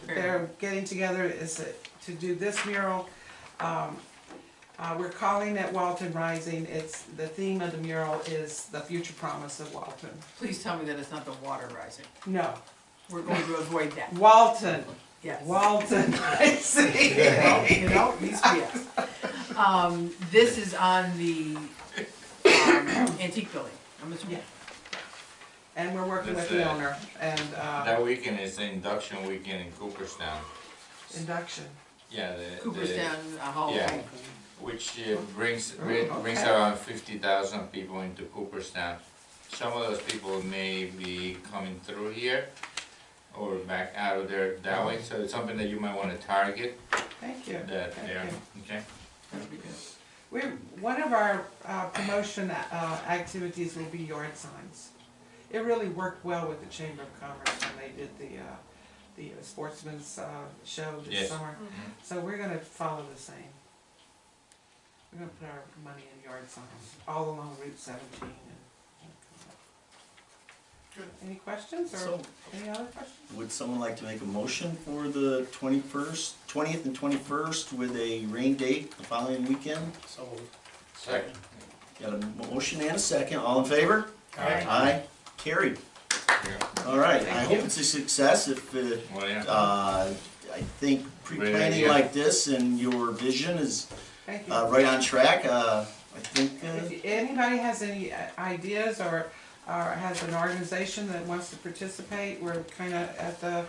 they're getting together is to do this mural. We're calling it Walton Rising. The theme of the mural is the future promise of Walton. Please tell me that it's not the water rising. No, We're going to avoid that. Walton, Yes. Walton Rising. Well, you know, these yes. This is on the antique building, I'm assuming. Yeah. And we're working with the That's it. owner and That weekend is the induction weekend in Cooperstown. induction. Yeah, Cooperstown Hall of yeah. Fame. Which brings okay. around 50,000 people into Cooperstown. Some of those people may be coming through here or back out of there that way, so it's something that you might want to target. Thank you. That Thank there, you. okay? That'd be good. One of our promotion activities will be yard signs. It really worked well with the Chamber of Commerce when they did the sportsman's show this Yes. summer. So we're gonna follow the same. We're gonna put our money in yard signs all along Route 17. Any questions or So- any other questions? Would someone like to make a motion for the 20th and 21st with a rain date the following weekend? So, Second. Got a motion and a second, all in favor? Aye. Aye, carried. Yeah. All right, I Thank hope you. it's a success. If, Well, yeah. I think pre-planning idea. like this and your vision is Thank you. right on track. I think, If anybody has any ideas or has an organization that wants to participate, we're kind of at the,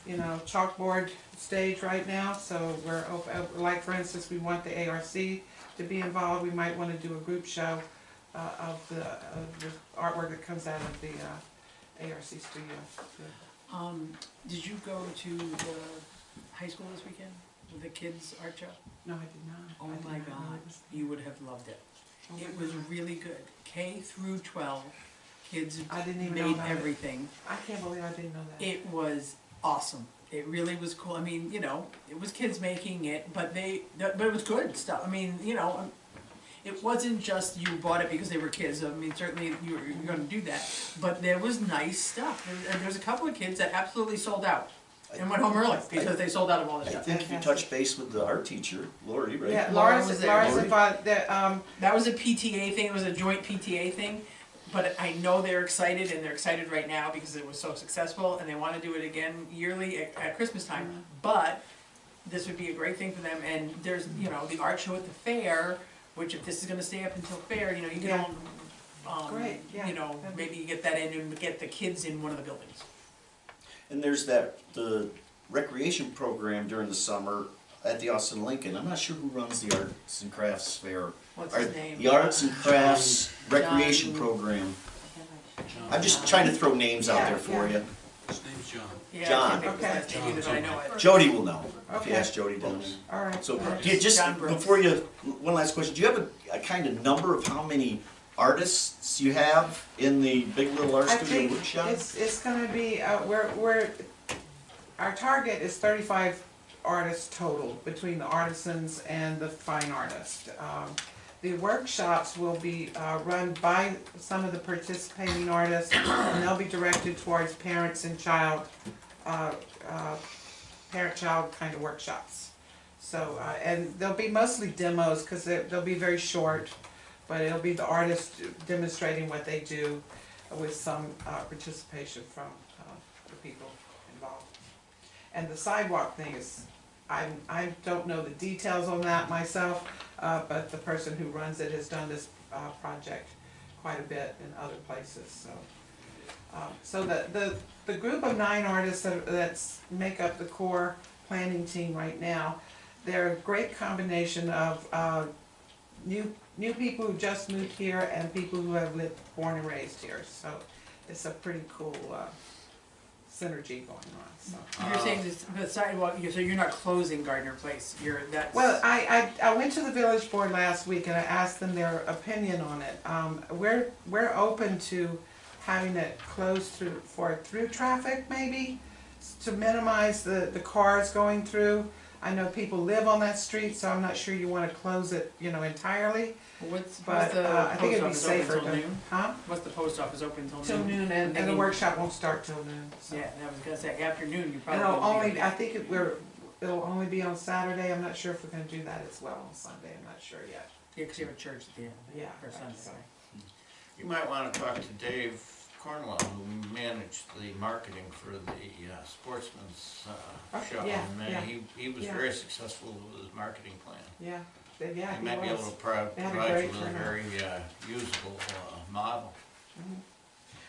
you know, chalkboard stage right now, so we're open, like for instance, we want the ARC to be involved, we might want to do a group show of the artwork that comes out of the ARC studio. Did you go to the high school this weekend with the kids' art show? No, I did not. Oh I did my not know God, it was- you would have loved it. oh my It was God. really good. K through 12, kids I didn't even know made about it. everything. I can't believe I didn't know that. It was awesome. It really was cool. I mean, you know, it was kids making it, but but it was good stuff. I mean, you know, it wasn't just you bought it because they were kids. I mean, certainly you're gonna do that, but there was nice stuff. There's a couple of kids that absolutely sold out and went home early because they sold out of all the I stuff. think you touched base with the art teacher, Lori, right? Yeah, Laura Laura's was there. Laura's Lori? involved, That was a PTA thing. It was a joint PTA thing. But I know they're excited, and they're excited right now because it was so successful, and they want to do it again yearly at Christmas time. But this would be a great thing for them, and there's, you know, the art show at the fair, which if this is gonna stay up until fair, you know, you Yeah. can, Great, yeah. you know, maybe you get that in and get the kids in one of the buildings. And there's the recreation program during the summer at the Austin Lincoln. I'm not sure who runs the Arts and Crafts Fair. What's his name? The Arts and Crafts Recreation John. Program. I'm just trying to throw names out there for you. His name's John. Yeah, John. I can't think of his last name either, but I know it. Jody will know, if you Okay. ask Jody down there. all right. So, all right. do you just, John Brooks. before you, one last question, do you have a kind of number of how many artists you have in the Big Little Art I Studio think Workshop? it's gonna be, our target is 35 artists total between the artisans and the fine artists. The workshops will be run by some of the participating artists, and they'll be directed towards parents and child, parent-child kind of workshops. So, and they'll be mostly demos, because they'll be very short, but it'll be the artists demonstrating what they do with some participation from the people involved. And the sidewalk thing is, I don't know the details on that myself, but the person who runs it has done this project quite a bit in other places, so. So the group of 9 artists that make up the core planning team right now, they're a great combination of new people who just moved here and people who have lived, born and raised here, so it's a pretty cool synergy going on, so. You're saying this, the sidewalk, so you're not closing Gardner Place, that's. Well, I went to the village board last week and I asked them their opinion on it. We're open to having it closed for through traffic maybe, to minimize the cars going through. I know people live on that street, so I'm not sure you wanna close it, entirely. What's But the I think it'd be post office open safer till to, noon? huh? What's the post office open till Till noon? noon, and the workshop won't start till noon, so. Yeah, and I was gonna say, afternoon, you probably. It'll won't be only, okay. I think it'll only be on Saturday, I'm not sure if we're gonna do that as well on Sunday, I'm not sure yet. Yeah, 'cause you have a church at the end. Yeah, For I think Sunday. so. You might wanna talk to Dave Cornwell, who managed the marketing for the Sportsman's Okay, show. yeah, And yeah, he was yeah. very successful with his marketing plan. Yeah, He he might be able was. to provide They had a you great with a turnout. very usable model.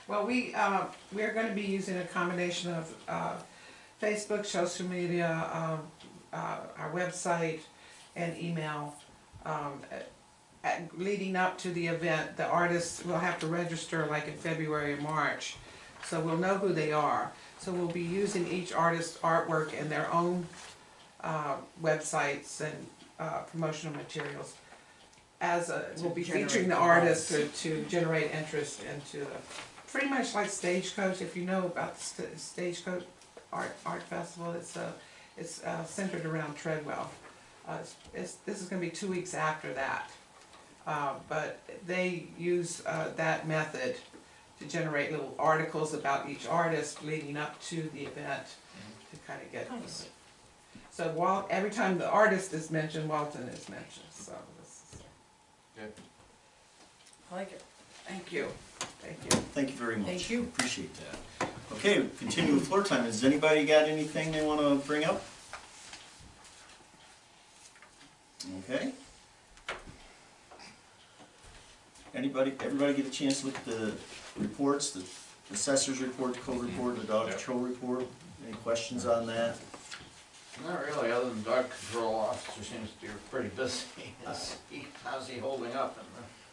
Well, we're gonna be using a combination of Facebook, social media, our website, and email. Leading up to the event, the artists will have to register like in February or March, so we'll know who they are. So we'll be using each artist's artwork in their own websites and promotional materials. We'll be featuring the artists to generate interest into pretty much like Stagecoach. If you know about the Stagecoach Art Festival, it's centered around Treadwell. This is gonna be 2 weeks after that. But they use that method to generate little articles about each artist leading up to the event to kind of get. Nice. So every time the artist is mentioned, Walton is mentioned, so this is. Good. I like it. Thank you. Thank you. Thank you very much. Thank you. Appreciate that. Okay, continue with floor time. Has anybody got anything they wanna bring up? Okay. Everybody get a chance to look at the reports, the assessor's report, the code report, the dog control report? Any questions on that? Not really, other than dog control officer seems to be pretty busy. How's he holding up?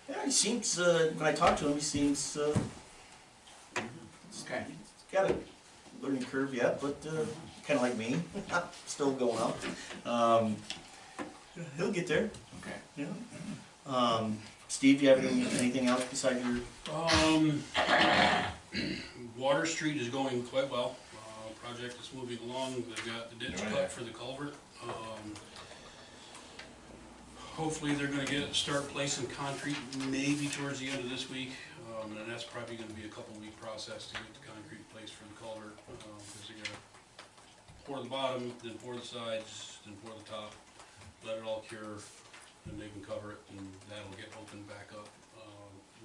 Yeah, he seems, when I talk to him, he seems, Okay. he's got a learning curve yet, but, kinda like me, still going up. He'll get there, Okay. yeah. Steve, do you have anything else beside your? Water Street is going quite well. Project is moving along. They've got the ditch cut for the culvert. Hopefully they're gonna start placing concrete maybe towards the end of this week. And that's probably gonna be a couple-week process to get the concrete placed for the culvert. Because they gotta pour the bottom, then pour the sides, then pour the top, let it all cure, and they can cover it, and that'll get opened back up,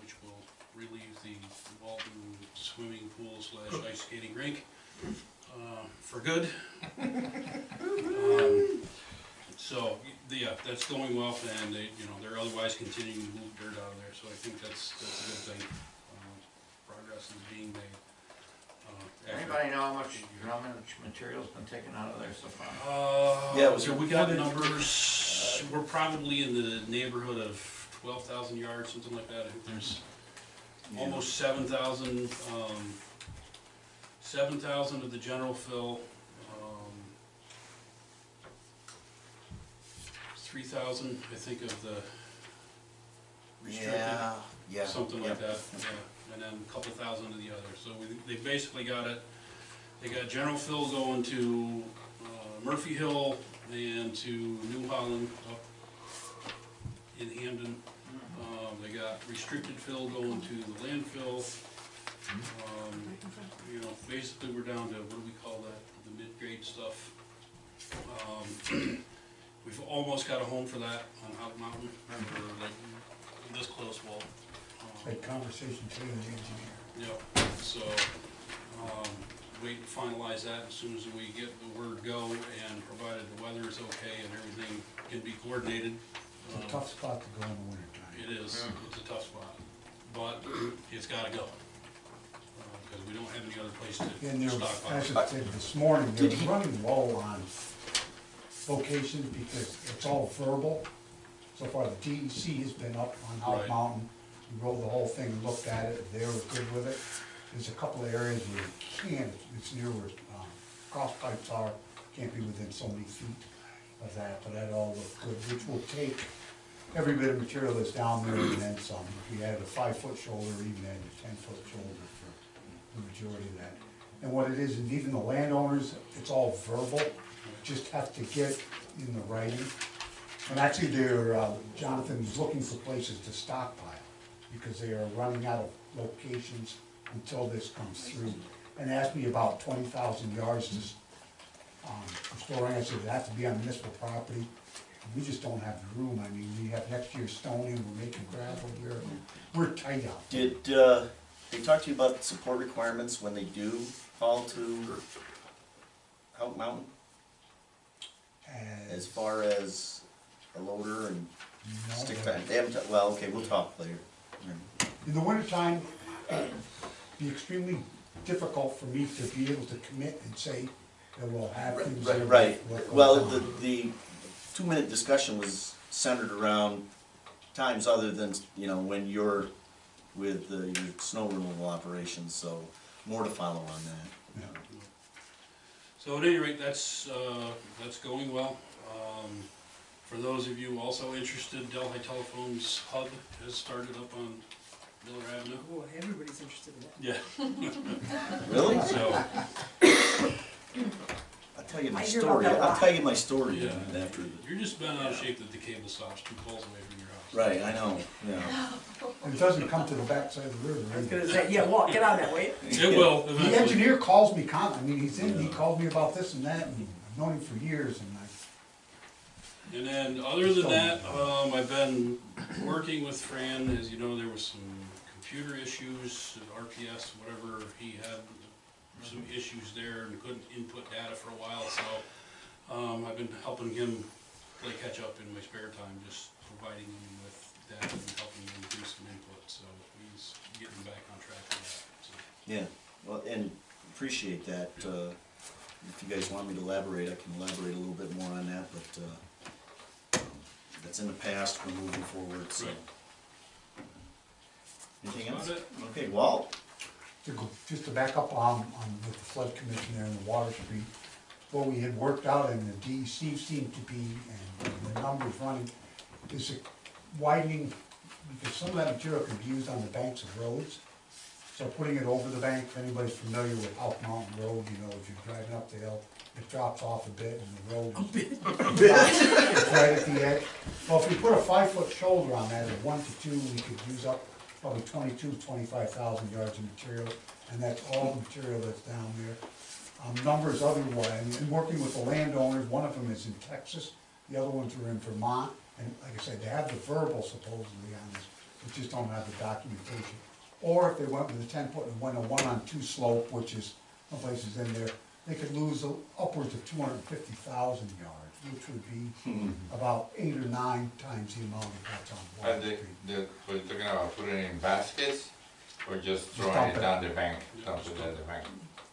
which will relieve the Walton swimming pool / ice skating rink for good. So, yeah, that's going well, and they're otherwise continuing to move dirt out of there, so I think that's a good thing. Progress is being made. Anybody know how much material's been taken out of there so far? Yeah, it was So we got reported- numbers, we're probably in the neighborhood of 12,000 yards, something like that. I think there's almost 7,000, 7,000 of the general fill, 3,000, I think, of the restricted. Yeah. Something yeah. like that, yeah, and then a couple thousand of the others. So they basically got it, they got general fill going to Murphy Hill and to New Holland up in Hamden. They got restricted fill going to the landfill. You know, basically we're down to, what do we call that, the mid-grade stuff. We've almost got a home for that on Hot Mountain. We're like this close, Walt. Had conversation too with the engineer. Yep, so, wait to finalize that as soon as we get the word go, and provided the weather is okay and everything can be coordinated. It's a tough spot to go in the winter time. It is, it's a tough spot, but it's gotta go. Because we don't have any other place And to there was, stockpile. as I said this morning, they were running low on locations because it's all verbal. So far, the DEC has been up on Howard Right. Mountain, we rode the whole thing, and looked at it, they were good with it. There's a couple of areas where you can't, it's near where, cross pipes are, can't be within so many feet of that, but that all looked good, which will take every bit of material that's down there and then some. If you add a 5-foot shoulder, even add a 10-foot shoulder for the majority of that. And what it is even the landowners, it's all verbal, just have to get in the writing. And actually there, Jonathan is looking for places to stockpile, because they are running out of locations until this comes through. And asked me about 20,000 yards to store, and I said it has to be on municipal property. We just don't have the room. I mean, we have next year's stoning, we're making gravel here, we're tight out. Did they talk to you about support requirements when they do haul to Houghton Mountain? As far as a loader and stick time? They haven't, well, okay, we'll talk later. In the wintertime, it'd be extremely difficult for me to be able to commit and say that we'll have things there. Right, what goes well, on. the 2-minute discussion was centered around times other than, you know, when you're with your snow removal operations, so more to follow on that. Yeah. So at any rate, that's going well. For those of you also interested, Delhi Telephone's hub has started up on Miller Avenue. Oh, everybody's interested in that. Yeah. Really? So, I'll tell you my I hear about story, that a I'll lot. tell you my story Yeah. after. you're just bent out of shape that the cable stops 2 calls away from your house. Right, I know, yeah. And it doesn't come to the backside of the river. I was either. gonna say, yeah, walk, get out of that way. It will The eventually. engineer calls me I mean, he's in, he calls me about this and that, and I've known him for years, and And then, other than that, I've been working with Fran. As you know, there was some computer issues at RPS, whatever. He had some issues there and couldn't input data for a while, so I've been helping him play catch up in my spare time, just providing him with data and helping him do some input, so he's getting back on track with that. So. Yeah, well, and appreciate that. If you guys want me to elaborate, I can elaborate a little bit more on that, but that's in the past, we're moving forward, so. Right. Anything That's else? about Okay, Walt? just to back up on with the flood commission there in the Water Street, what we had worked out and the DEC seemed to be, and the numbers running, is widening, because some of that material could be used on the banks of roads. So putting it over the bank, if anybody's familiar with Houghton Mountain Road, you know, if you're driving up the hill, it drops off a bit and the road is it's right at the edge. Well, if we put a 5-foot shoulder on that, at 1 to 2, we could use up probably 25,000 yards of material, and that's all the material that's down there. Numbers otherwise, and working with the landowners, one of them is in Texas, the other ones are in Vermont, and like I said, they have the verbal supposedly on this, but just don't have the documentation. Or if they went with a 10-foot and went a 1-on-2 slope, which is some places in there, they could lose upwards of 250,000 yards, which would be about 8 or 9 times the amount of what's on Water Street. We're talking about putting it in baskets, or just Just throwing dump it it. down the bank, dump it down the bank?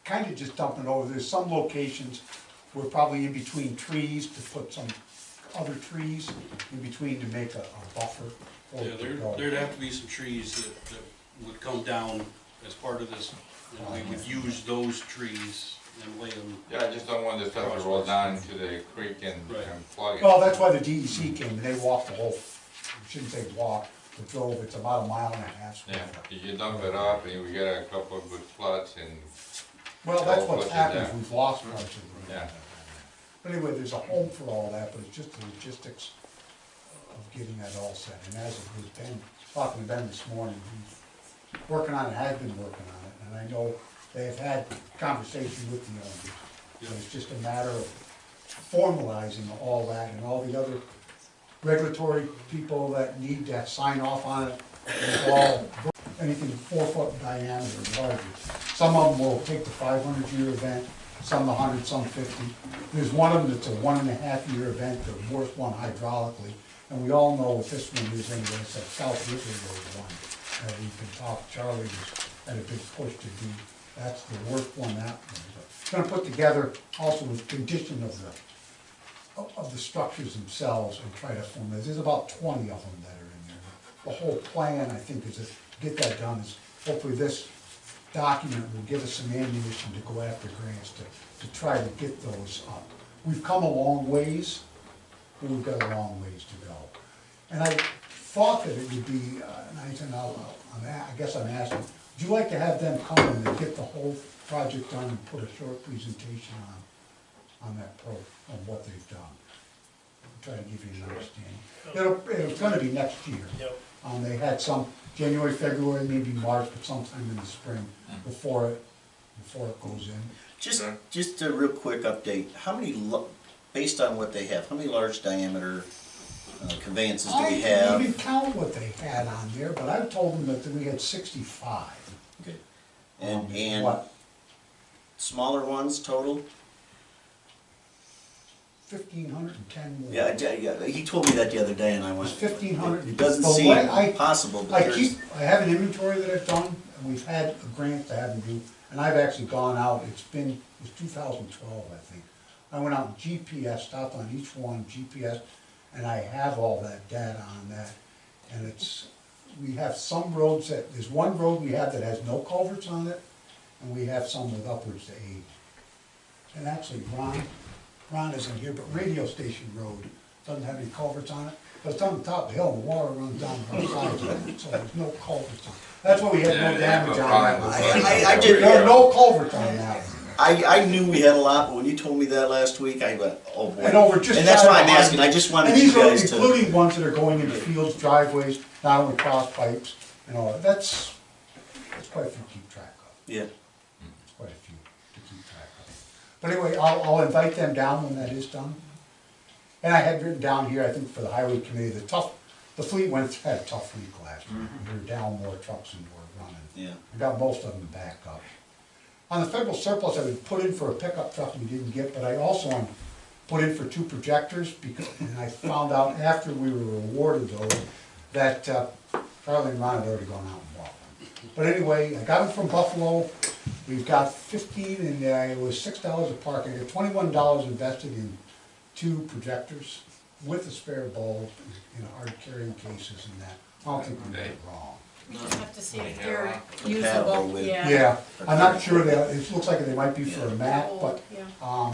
Kind of just dumping over. There's some locations where probably in between trees to put some other trees in between to make a buffer for Yeah, it to go. there'd have to be some trees that would come down as part of this, and we would use those trees and lay them. Yeah, I just don't want the stuff to roll down to the creek and Right. plug it. Well, that's why the DEC came, and they walked the whole, I shouldn't say walk, but drove, it's about 1.5 miles. Yeah, if you dump it up and we get a couple of good floods and, Well, that's All what's pushes happened, down. we've lost parts of the road. Yeah. But anyway, there's a home for all that, but it's just the logistics of getting that all set. And as it was Ben, talking to Ben this morning, he's working on it, has been working on it, and I know they've had conversation with the owners. So it's just a matter of formalizing all that and all the other regulatory people that need to sign off on it. It's all, anything 4 foot diameter or larger. Some of them will take the 500-year event, some 100, some 50. There's one of them that's a 1.5-year event, the worst one hydraulically. And we all know what this one is anyway, it's that South River Road one. We've been talking, Charlie was had a big push to do, that's the worst one, that one. It's gonna put together also with condition of the structures themselves and try to form this. There's about 20 of them that are in there. The whole plan, I think, is to get that done, is hopefully this document will give us some ammunition to go after grants to try to get those up. We've come a long ways, but we've got a long ways to go. And I thought that it would be nice, and I guess I'm asking, would you like to have them come and get the whole project done and put a short presentation on that on what they've done? Try to give you an understanding. It's gonna be next year. Yep. They had some January, February, maybe March, but sometime in the spring before it goes in. Just a real quick update, how many, based on what they have, how many large diameter conveyances do we I have? didn't even count what they had on there, but I told them that we had 65. Okay. And What, smaller ones total? 1,510 more. Yeah, he told me that the other day and I went, It's 1,500. it doesn't The seem way I- possible, but I have an inventory that I've done, and we've had a grant to have them do, and I've actually gone out, it was 2012, I think. I went out and GPS, stopped on each one, GPS, and I have all that data on that. And we have some roads there's one road we have that has no culverts on it, and we have some with upwards to 8. And actually, Ron isn't here, but Radio Station Road doesn't have any culverts on it, but it's on the top of the hill, and the water runs down both sides of it, so there's no culverts on it. That's why we had no damage on that one. I did, There are no culverts on that one. I knew we had a lot, but when you told me that last week, I went, oh boy. And over just And that's why I'm shy of asking, I just wanted And you these are guys to. including ones that are going into fields, driveways, not only cross pipes and all that. That's quite a few to keep track of. Yeah. It's quite a few to keep track of. But anyway, I'll invite them down when that is done. And I had written down here, I think for the highway committee, the fleet had a tough week last week. We were down more trucks than we were running. Yeah. We got most of them back up. On the federal surplus, I would put in for a pickup truck we didn't get, but I also put in for 2 projectors, and I found out after we were awarded those, that Charlie and Ron had already gone out and bought them. But anyway, I got them from Buffalo. We've got 15, and it was $6 a park. I got $21 invested in 2 projectors with a spare bulb in hard carrying cases and that. I don't think we did it wrong. You just have to see if they're Compatible usable, with- yeah. Yeah, I'm not sure it looks like they might be for a map, but, Yeah. I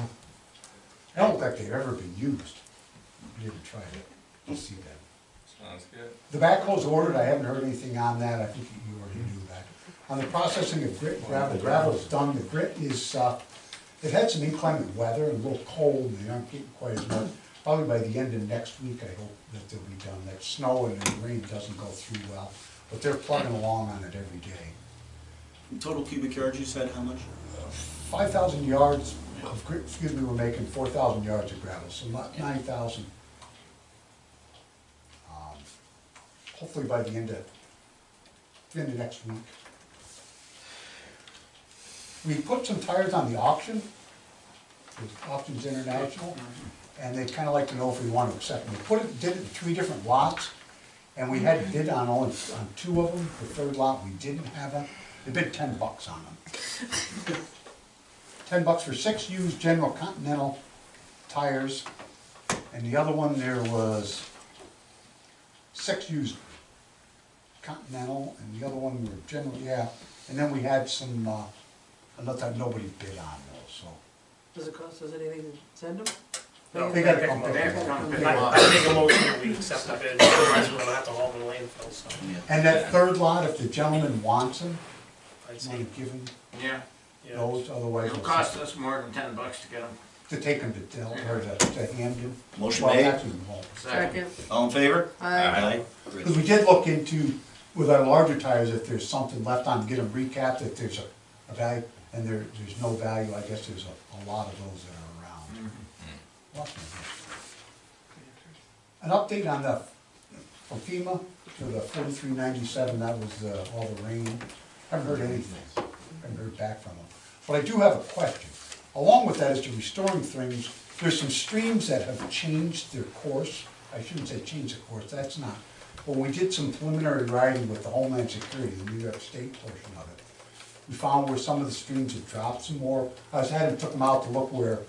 don't think they've ever been used. I didn't try to see that. Sounds good. The backhoe's ordered, I haven't heard anything on that, I think you already knew that. On the processing of grit and gravel, the gravel's done, the grit is, it had some inclement weather and a little cold, and they aren't getting quite as much. Probably by the end of next week, I hope that they'll be done. That snow and the rain doesn't go through well, but they're plugging along on it every day. Total cubic yards, you said, how much? 5,000 yards of grit, excuse me, we're making 4,000 yards of gravel, so not 9,000. Hopefully by the end of next week. We put some tires on the auction, with Auctions International, and they'd kind of like to know if we want to accept them. We did it in 3 different lots, and we had bid on 2 of them. The 3rd lot, we didn't have them. They bid $10 on them. $10 for 6 used General Continental tires, and the other one there was 6 used Continental, and the other one were General, yeah. And then we had some, another time nobody bid on those, so. Does it cost us anything to send them? No, They gotta pick come them up. pick them up. I make a motion that we accept the bid, otherwise we're gonna have to haul them in landfill, so. And that 3rd lot, if the gentleman wants them, I'd want say, to give him Yeah, yeah. those, otherwise. it'll cost us more than $10 to get them. to take them to Del, or to Hamden. Motion Well, made. actually, Walton. Second. All in favor? Aye. Great. Because we did look into, with our larger tires, if there's something left on, get them recapped, if there's a value, and there's no value, I guess there's a lot of those that are around. Lost my list. An update on the, from FEMA to the 4397, that was all the rain. Haven't heard anything, haven't heard back from them. But I do have a question. Along with that is to restoring things, there's some streams that have changed their course. I shouldn't say change the course, that's not. But we did some preliminary writing with the Homeland Security, the New York State portion of it. We found where some of the streams had dropped some more. I took them out to look where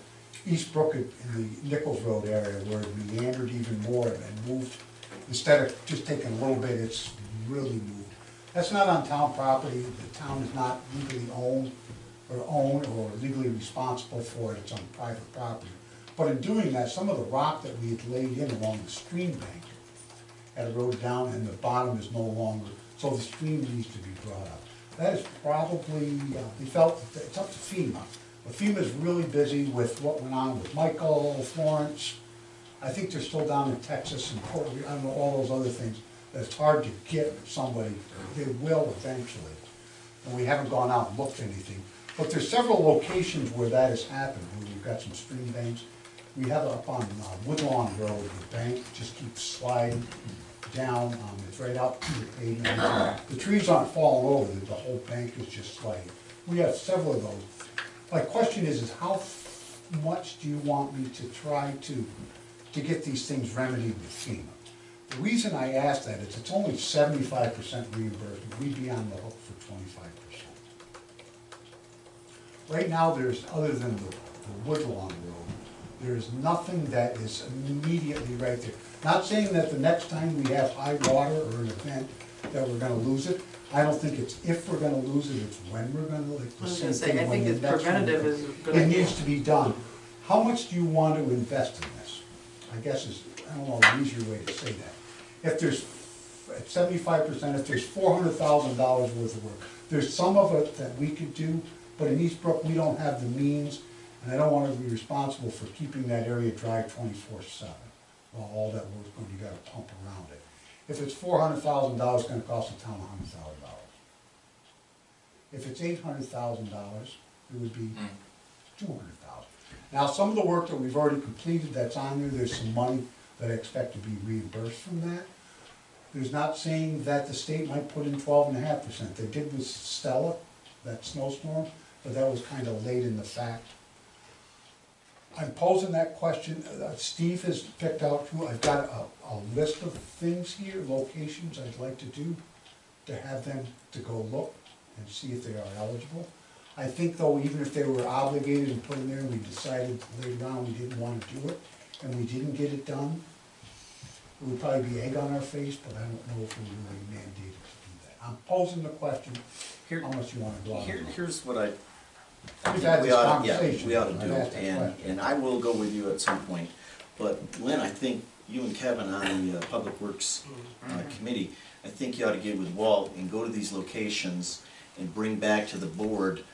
East Brook in the Nichols Road area, where it meandered even more and moved. Instead of just taking a little bit, it's really moved. That's not on town property. The town is not legally owned or legally responsible for it. It's on private property. But in doing that, some of the rock that we had laid in along the stream bank had eroded down, and the bottom is no longer, so the stream needs to be brought up. That is probably, they felt, it's up to FEMA. But FEMA's really busy with what went on with Michael, Florence. I think they're still down in Texas and Puerto Rico, I don't know, all those other things. That it's hard to get somebody, they will eventually. And we haven't gone out and looked at anything. But there's several locations where that has happened, where we've got some stream banks. We have it up on Woodlawn Road, the bank just keeps sliding down, it's right out to the pavement. The trees aren't falling over, the whole bank is just sliding. We have several of those. My question is how much do you want me to try to get these things remedied with FEMA? The reason I ask that is it's only 75% reimbursement, we'd be on the hook for 25%. Right now, there's, other than the Woodlawn Road, there's nothing that is immediately right there. Not saying that the next time we have high water or an event that we're gonna lose it. I don't think it's if we're gonna lose it, it's when we're gonna lose it. I was gonna say, I think it's preventative is a good It idea. needs to be done. How much do you want to invest in this? I guess is, I don't know, an easier way to say that. If there's, at 75%, if there's $400,000 worth of work, there's some of it that we could do, but in East Brook, we don't have the means, and I don't want to be responsible for keeping that area dry 24/7. Well, all that work's going, you gotta pump around it. If it's $400,000, it's gonna cost the town $100,000. If it's $800,000, it would be $200,000. Now, some of the work that we've already completed that's on there, there's some money that I expect to be reimbursed from that. There's not saying that the state might put in 12.5%. They did with Stella, that snowstorm, but that was kind of late in the fact. I'm posing that question, Steve has picked out, I've got a list of things here, locations I'd like to do, to have them to go look and see if they are eligible. I think though, even if they were obligated and put in there, and we decided later on we didn't want to do it, and we didn't get it done, it would probably be egg on our face, but I don't know if we really mandated to do that. I'm posing the question, how much you want to go out and look. Here's what I We've think had we this ought to, yeah, conversation. we ought to I've do, asked that and question. I will go with you at some point. But Lynn, I think you and Kevin on the Public Works Committee, I think you ought to get with Walt and go to these locations and bring back to the board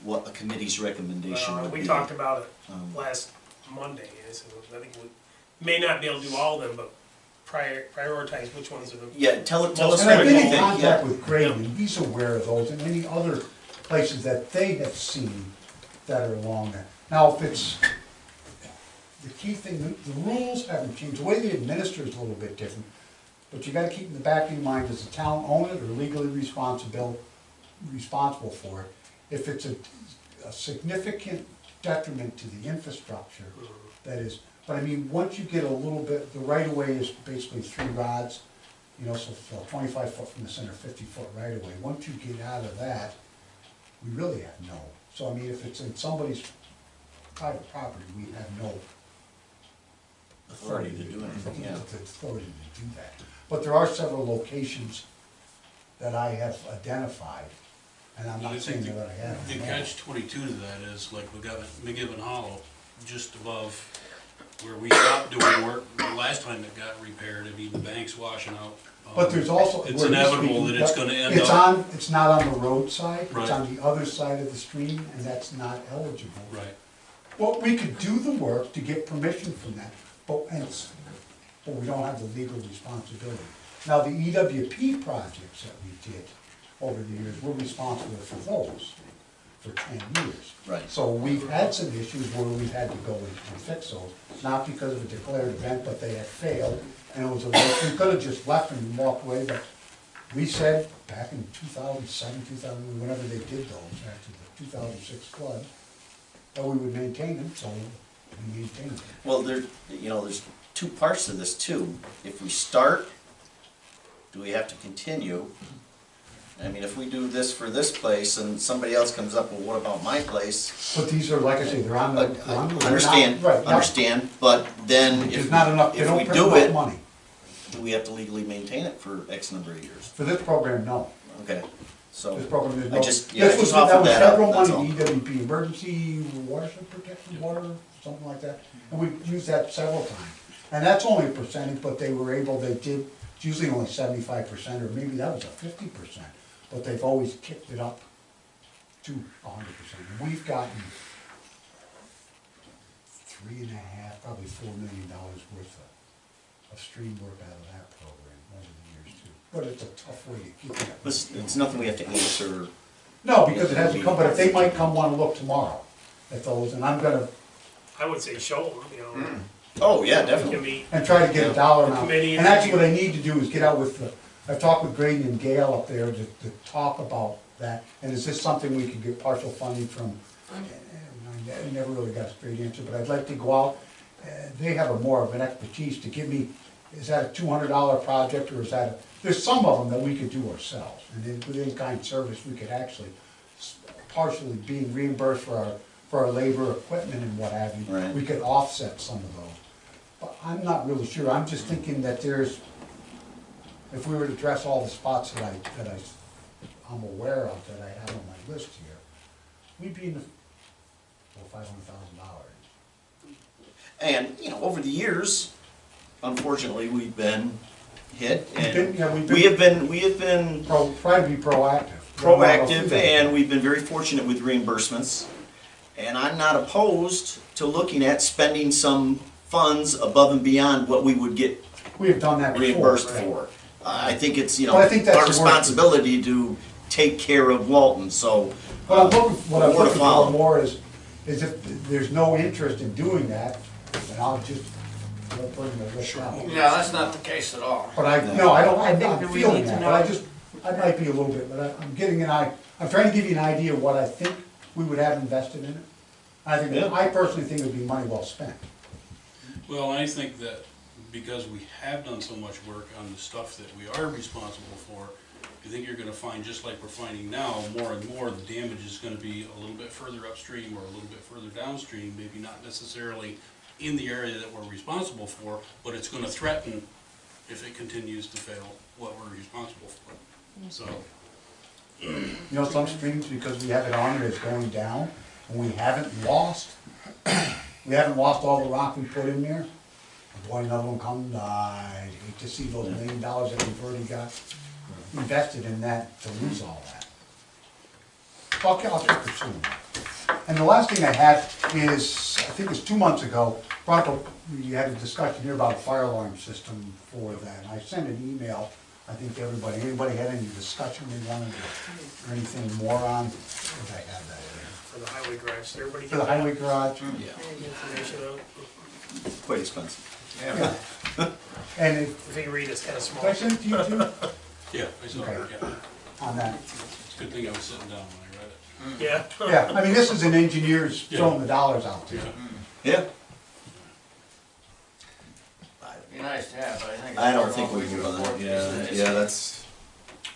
what a committee's recommendation would be. We talked about it Um, last Monday, I think we may not be able to do all of them, but prioritize which ones are the. Yeah, tell us And what I've you been in think, contact yeah. with Greg, and he's aware of those, and any other places that they have seen that are along there. Now, if it's, the key thing, the rules haven't changed, the way they administer is a little bit different, but you gotta keep in the back of your mind, does the town own it or legally responsible for it? If it's a significant detriment to the infrastructure, that is, but I mean, once you get a little bit, the right of way is basically 3 rods, you know, so 25 foot from the center, 50 foot right of way. Once you get out of that, we really have no. So I mean, if it's in somebody's private property, we have no Authority to do anything, yeah. the authority to do that. But there are several locations that I have identified, and I'm I not think saying that I have. The catch-22 to that is like McGibbon Hollow, just above where we stopped doing work the last time it got repaired. I mean, the bank's washing out. But there's also. It's inevitable that it's gonna end It's up. on, it's not on the roadside, Right. it's on the other side of the stream, and that's not eligible. Right. Well, we could do the work to get permission from that, but we don't have the legal responsibility. Now, the EWP projects that we did over the years, we're responsible for those for 10 years. Right. So we've had some issues where we've had to go and fix those, not because of a declared event, but they had failed, and it was a waste. We could have just left them and walked away, but we said back in 2007, 2000, whenever they did those, after the 2006 flood, that we would maintain them, so we maintain them. Well, there's two parts to this too. If we start, do we have to continue? I mean, if we do this for this place and somebody else comes up, well, what about my place? But these are, like I say, they're on the. Understand, Right, yeah. understand, but then There's if, not enough, they if don't we print do enough it, money. do we have to legally maintain it for X number of years? For this program, no. Okay, so, This program, there's I no. just, yeah, I This was, just offered that was that up, federal that's money, all. EWP, emergency watershed protection, water, something like that. And we've used that several times. And that's only a percentage, but they were able, they did, it's usually only 75%, or maybe that was a 50%. But they've always kicked it up to 100%. And we've gotten $3.5, probably $4 million worth of stream work out of that program over the years too. But it's a tough way to keep that. It's nothing we have to answer. No, because it hasn't come, but if they might come wanna look tomorrow at those, and I'm gonna, I would say show them, you know. Oh, yeah, It definitely. can be, and try to get a dollar amount. Committee And actually what I need to do is get out with I've talked with Grady and Gail up there to talk about that. And is this something we could get partial funding from? I never really got a straight answer, but I'd like to go out. They have a more of an expertise to give me, is that a $200 project or is that, there's some of them that we could do ourselves. And then with in-kind service, we could actually partially being reimbursed for our labor, equipment and what have you. Right. We could offset some of those. But I'm not really sure. I'm just thinking that if we were to address all the spots that I'm aware of, that I have on my list here, we'd be in the $500,000. And, over the years, unfortunately, we've been hit and We have been we have been try to be proactive. proactive and we've been very fortunate with reimbursements. And I'm not opposed to looking at spending some funds above and beyond what we would get We have done that before. reimbursed for. I think it's, Well, I think that's our the work. responsibility to take care of Walton, so. What I'm looking more to for follow. more is if there's no interest in doing that, then I'll just, we'll bring the list out. No, that's not the case at all. But I'm think not that we feeling need to that, know. but I might be a little bit, but I'm getting I'm trying to give you an idea of what I think we would have invested in it. I personally think it would be money well spent. Well, I think that because we have done so much work on the stuff that we are responsible for, I think you're gonna find, just like we're finding now, more and more, the damage is gonna be a little bit further upstream or a little bit further downstream, maybe not necessarily in the area that we're responsible for, but it's gonna threaten, if it continues to fail, what we're responsible for. So, Some streams, because we have it on it, is going down, and we haven't lost all the rock we put in there. Boy, another one comes, I hate to see those $1 million that we've already got invested in that, to lose all that. I'll keep pursuing that. And the last thing I had is, I think it was 2 months ago, we had a discussion here about a fire alarm system for that. And I sent an email, I think to everybody. Anybody had any discussion they wanted or anything more on? Did I have that here? for the highway garage, did everybody For get the that highway garage? information out? Quite expensive. Yeah. And I think Reed is kinda small. did I send it to you too, yeah, I saw it, yeah. on that? It's a good thing I was sitting down when I read it. Yeah. Yeah, I mean, this is an engineer's throwing the dollars out there. Yeah. It'd be nice to have, but I think. I don't it's think we more can we go can that, afford yeah, these days. yeah, that's,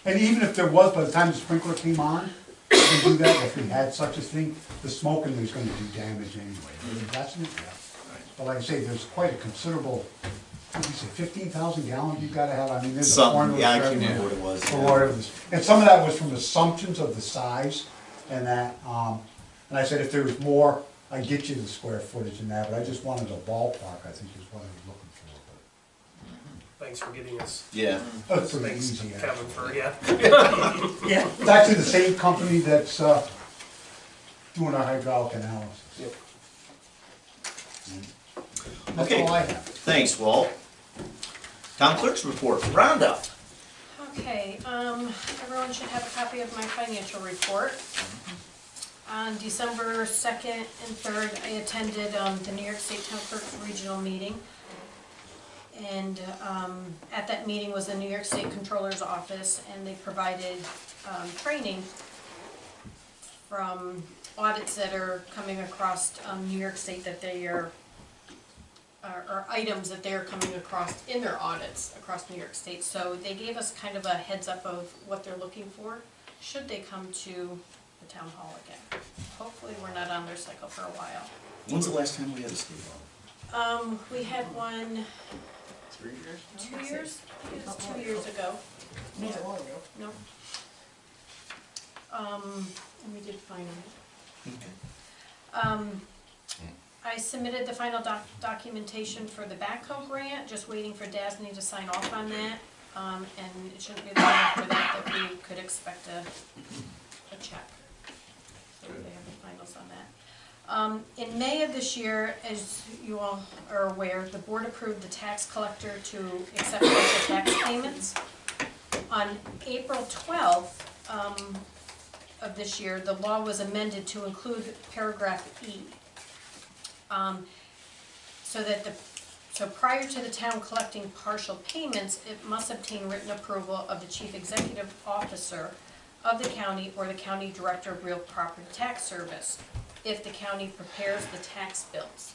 And even if there was, by the time the sprinkler came on, to do that, if we had such a thing, the smoking was gonna do damage anyway. That's an, yeah. But like I say, there's quite a considerable, what did you say, 15,000 gallons you've gotta have, I mean, there's a some, formula yeah, I for can't everything. remember what it was. For yeah. what it was. And some of that was from assumptions of the size and that, and I said if there was more, I'd get you the square footage and that, but I just wanted a ballpark, I think is what I was looking for. Thanks for getting us. Yeah. But that's pretty Thanks, easy, Kevin, actually. for, yeah. Yeah. It's actually the same company that's, doing our hydraulic analysis. That's Okay. all I have. Thanks, Walt. Town clerk's report, Rhonda. Okay, everyone should have a copy of my financial report. On December 2nd and 3rd, I attended the New York State Town Clerk's Regional Meeting. And at that meeting was the New York State Controller's Office, and they provided training from audits that are coming across New York State that they are, or items that they're coming across in their audits across New York State. So they gave us kind of a heads up of what they're looking for, should they come to the town hall again. Hopefully we're not on their cycle for a while. When's the last time we had a state audit? We had one 3 years? 2 years, I think it was 2 years ago. Not that long ago. No. And we did final. Okay. I submitted the final documentation for the backhoe grant, just waiting for DASNY to sign off on that. And it shouldn't be long after that that we could expect a check. So they have the finals on that. In May of this year, as you all are aware, the board approved the tax collector to accept local tax payments. On April 12th of this year, the law was amended to include paragraph E. So prior to the town collecting partial payments, it must obtain written approval of the chief executive officer of the county or the county director of real property tax service if the county prepares the tax bills.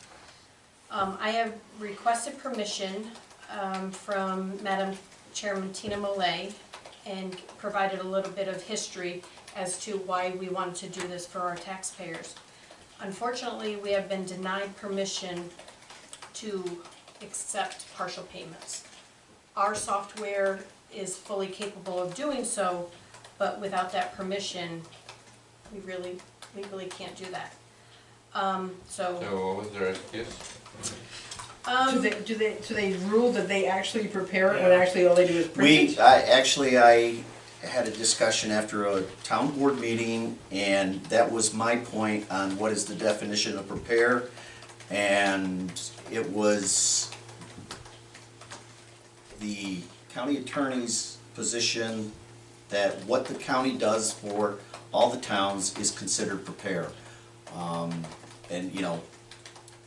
I have requested permission from Madam Chairman Tina Millay and provided a little bit of history as to why we wanted to do this for our taxpayers. Unfortunately, we have been denied permission to accept partial payments. Our software is fully capable of doing so, but without that permission, we legally can't do that. So what was the excuse? Do they rule that they actually prepare it when actually all they do is print it? I had a discussion after a town board meeting, and that was my point on what is the definition of prepare. And it was the county attorney's position that what the county does for all the towns is considered prepare. And you know,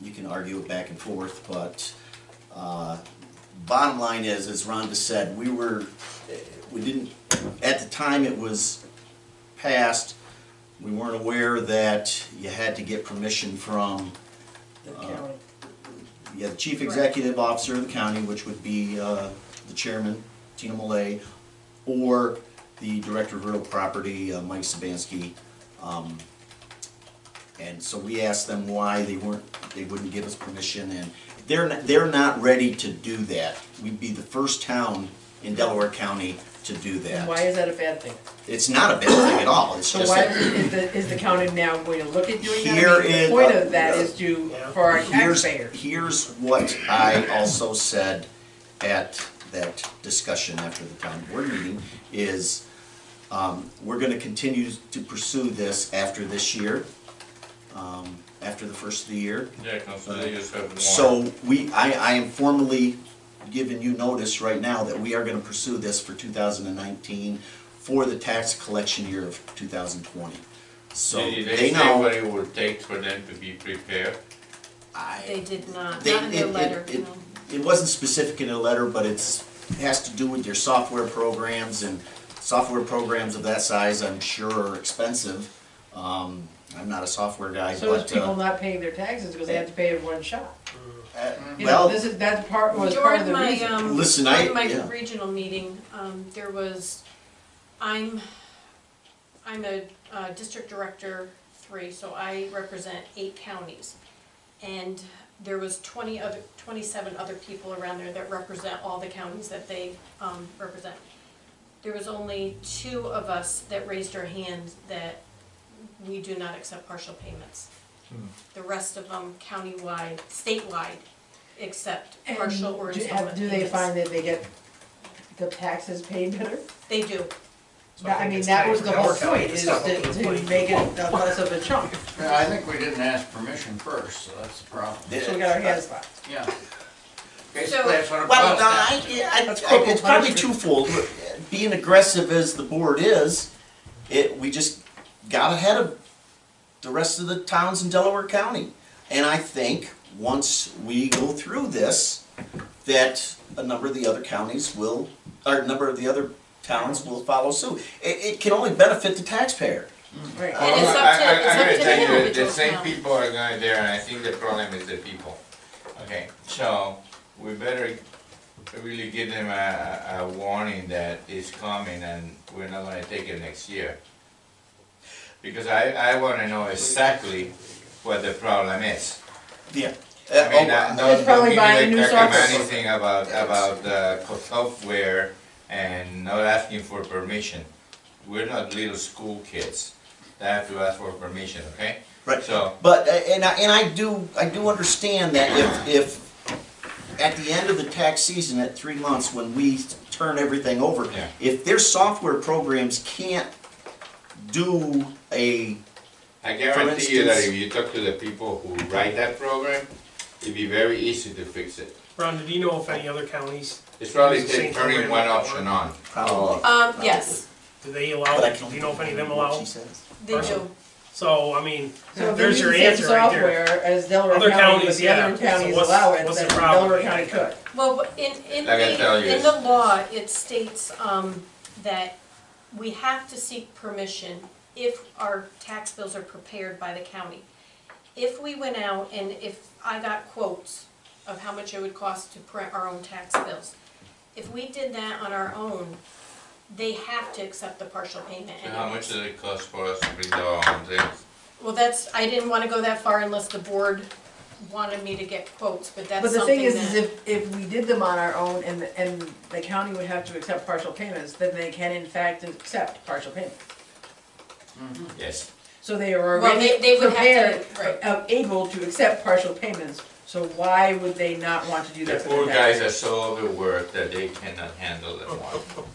you can argue it back and forth, but bottom line is, as Rhonda said, we didn't, at the time it was passed, we weren't aware that you had to get permission from The county. the chief executive officer of the county, which would be the chairman, Tina Millay, or the director of real property, Mike Sabansky. And so we asked them why they wouldn't give us permission, and they're not ready to do that. We'd be the first town in Delaware County to do that. And why is that a bad thing? It's not a bad thing at all. It's So just why that is the county now going to look at doing that? Here I mean, is- the point of that is for our here's taxpayers. what I also said at that discussion after the town board meeting is we're going to continue to pursue this after this year. After the first of the year. Yeah, consider yourself warned. So I am formally giving you notice right now that we are going to pursue this for 2019 for the tax collection year of 2020. So Did they they say know. what it would take for them to be prepared? They did not They- in their letter, no. It wasn't specific in a letter, but it has to do with your software programs, and software programs of that size, I'm sure, are expensive. I'm not a software guy, So is but people not paying their taxes because they have to pay it in one shot. You know, well, that's part of the reason. Listen, during my yeah. regional meeting, there was, I'm a district director 3, so I represent 8 counties. And there was 27 other people around there that represent all the counties that they represent. There was only 2 of us that raised our hands that we do not accept partial payments. The rest of them countywide, statewide, accept partial or installment Do they payments. find that they get the taxes paid better? They do. So I think mean, it's that time was for the whole Delaware County point, to is step up to the plate. make it less of a chunk. Yeah, I think we didn't ask permission first, so that's the problem. So we got our hands slapped. Yeah. Basically, So- that's what it Well, boils no, down to. That's corporal it's probably punishment. twofold. Being aggressive as the board is, we just got ahead of the rest of the towns in Delaware County. And I think once we go through this, that a number of the other counties will, or a number of the other towns will follow suit. It can only benefit the taxpayer. Right. And it's up to- I'm it's gonna up to the tell you, the individual same town. people are going there, and I think the problem is the people. Okay, so we better really give them a warning that it's coming and we're not gonna take it next year. Because I wanna know exactly what the problem is. Yeah. I mean, It's probably buying new talking software. anything about the software and not asking for permission. We're not little school kids that have to ask for permission, okay? Right. So, But, and I do understand that if at the end of the tax season, at 3 months, when we turn everything over, Yeah. if their software programs can't do I guarantee you that instance- if you talk to the people who write that program, it'd be very easy to fix it. Rhonda, do you know if any other counties, It's probably Use the same turning program one that option on. probably, Yes, do they allow, but I do can't. you know if any of them what allow? she says. they do. So, I mean, So if they there's use your the same answer right there. software as Delaware Other County, but counties, the yeah. other So counties what's- allow it, what's the then problem? Delaware County could. Well, in Like I tell you, in the law, it states, that we have to seek permission if our tax bills are prepared by the county. If we went out and if I got quotes of how much it would cost to print our own tax bills, if we did that on our own, they have to accept the partial payment. So And how it- much does it cost for us to bring our own things? Well, I didn't wanna go that far unless the board wanted me to get quotes, but that's But the something thing that. is if we did them on our own and the county would have to accept partial payments, then they can in fact accept partial payments. Yes. So they are Well, already they would have prepared, to, right. able to accept partial payments, so why would they not want to do The that for poor their guys taxes? are so overworked that they cannot handle them all.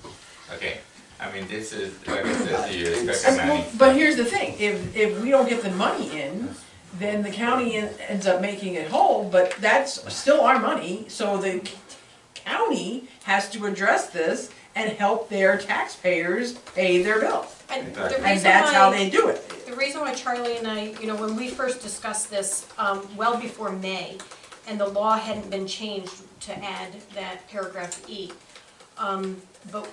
Okay, I mean, this is, like I said to you, it's like a Well, money. but here's the thing, if we don't get the money in, then the county ends up making it whole, but that's still our money, so the county has to address this and help their taxpayers pay their bill. And the Exactly. reason And that's how why- they do it. The reason why Charlie and I, when we first discussed this, well before May, and the law hadn't been changed to add that paragraph E. But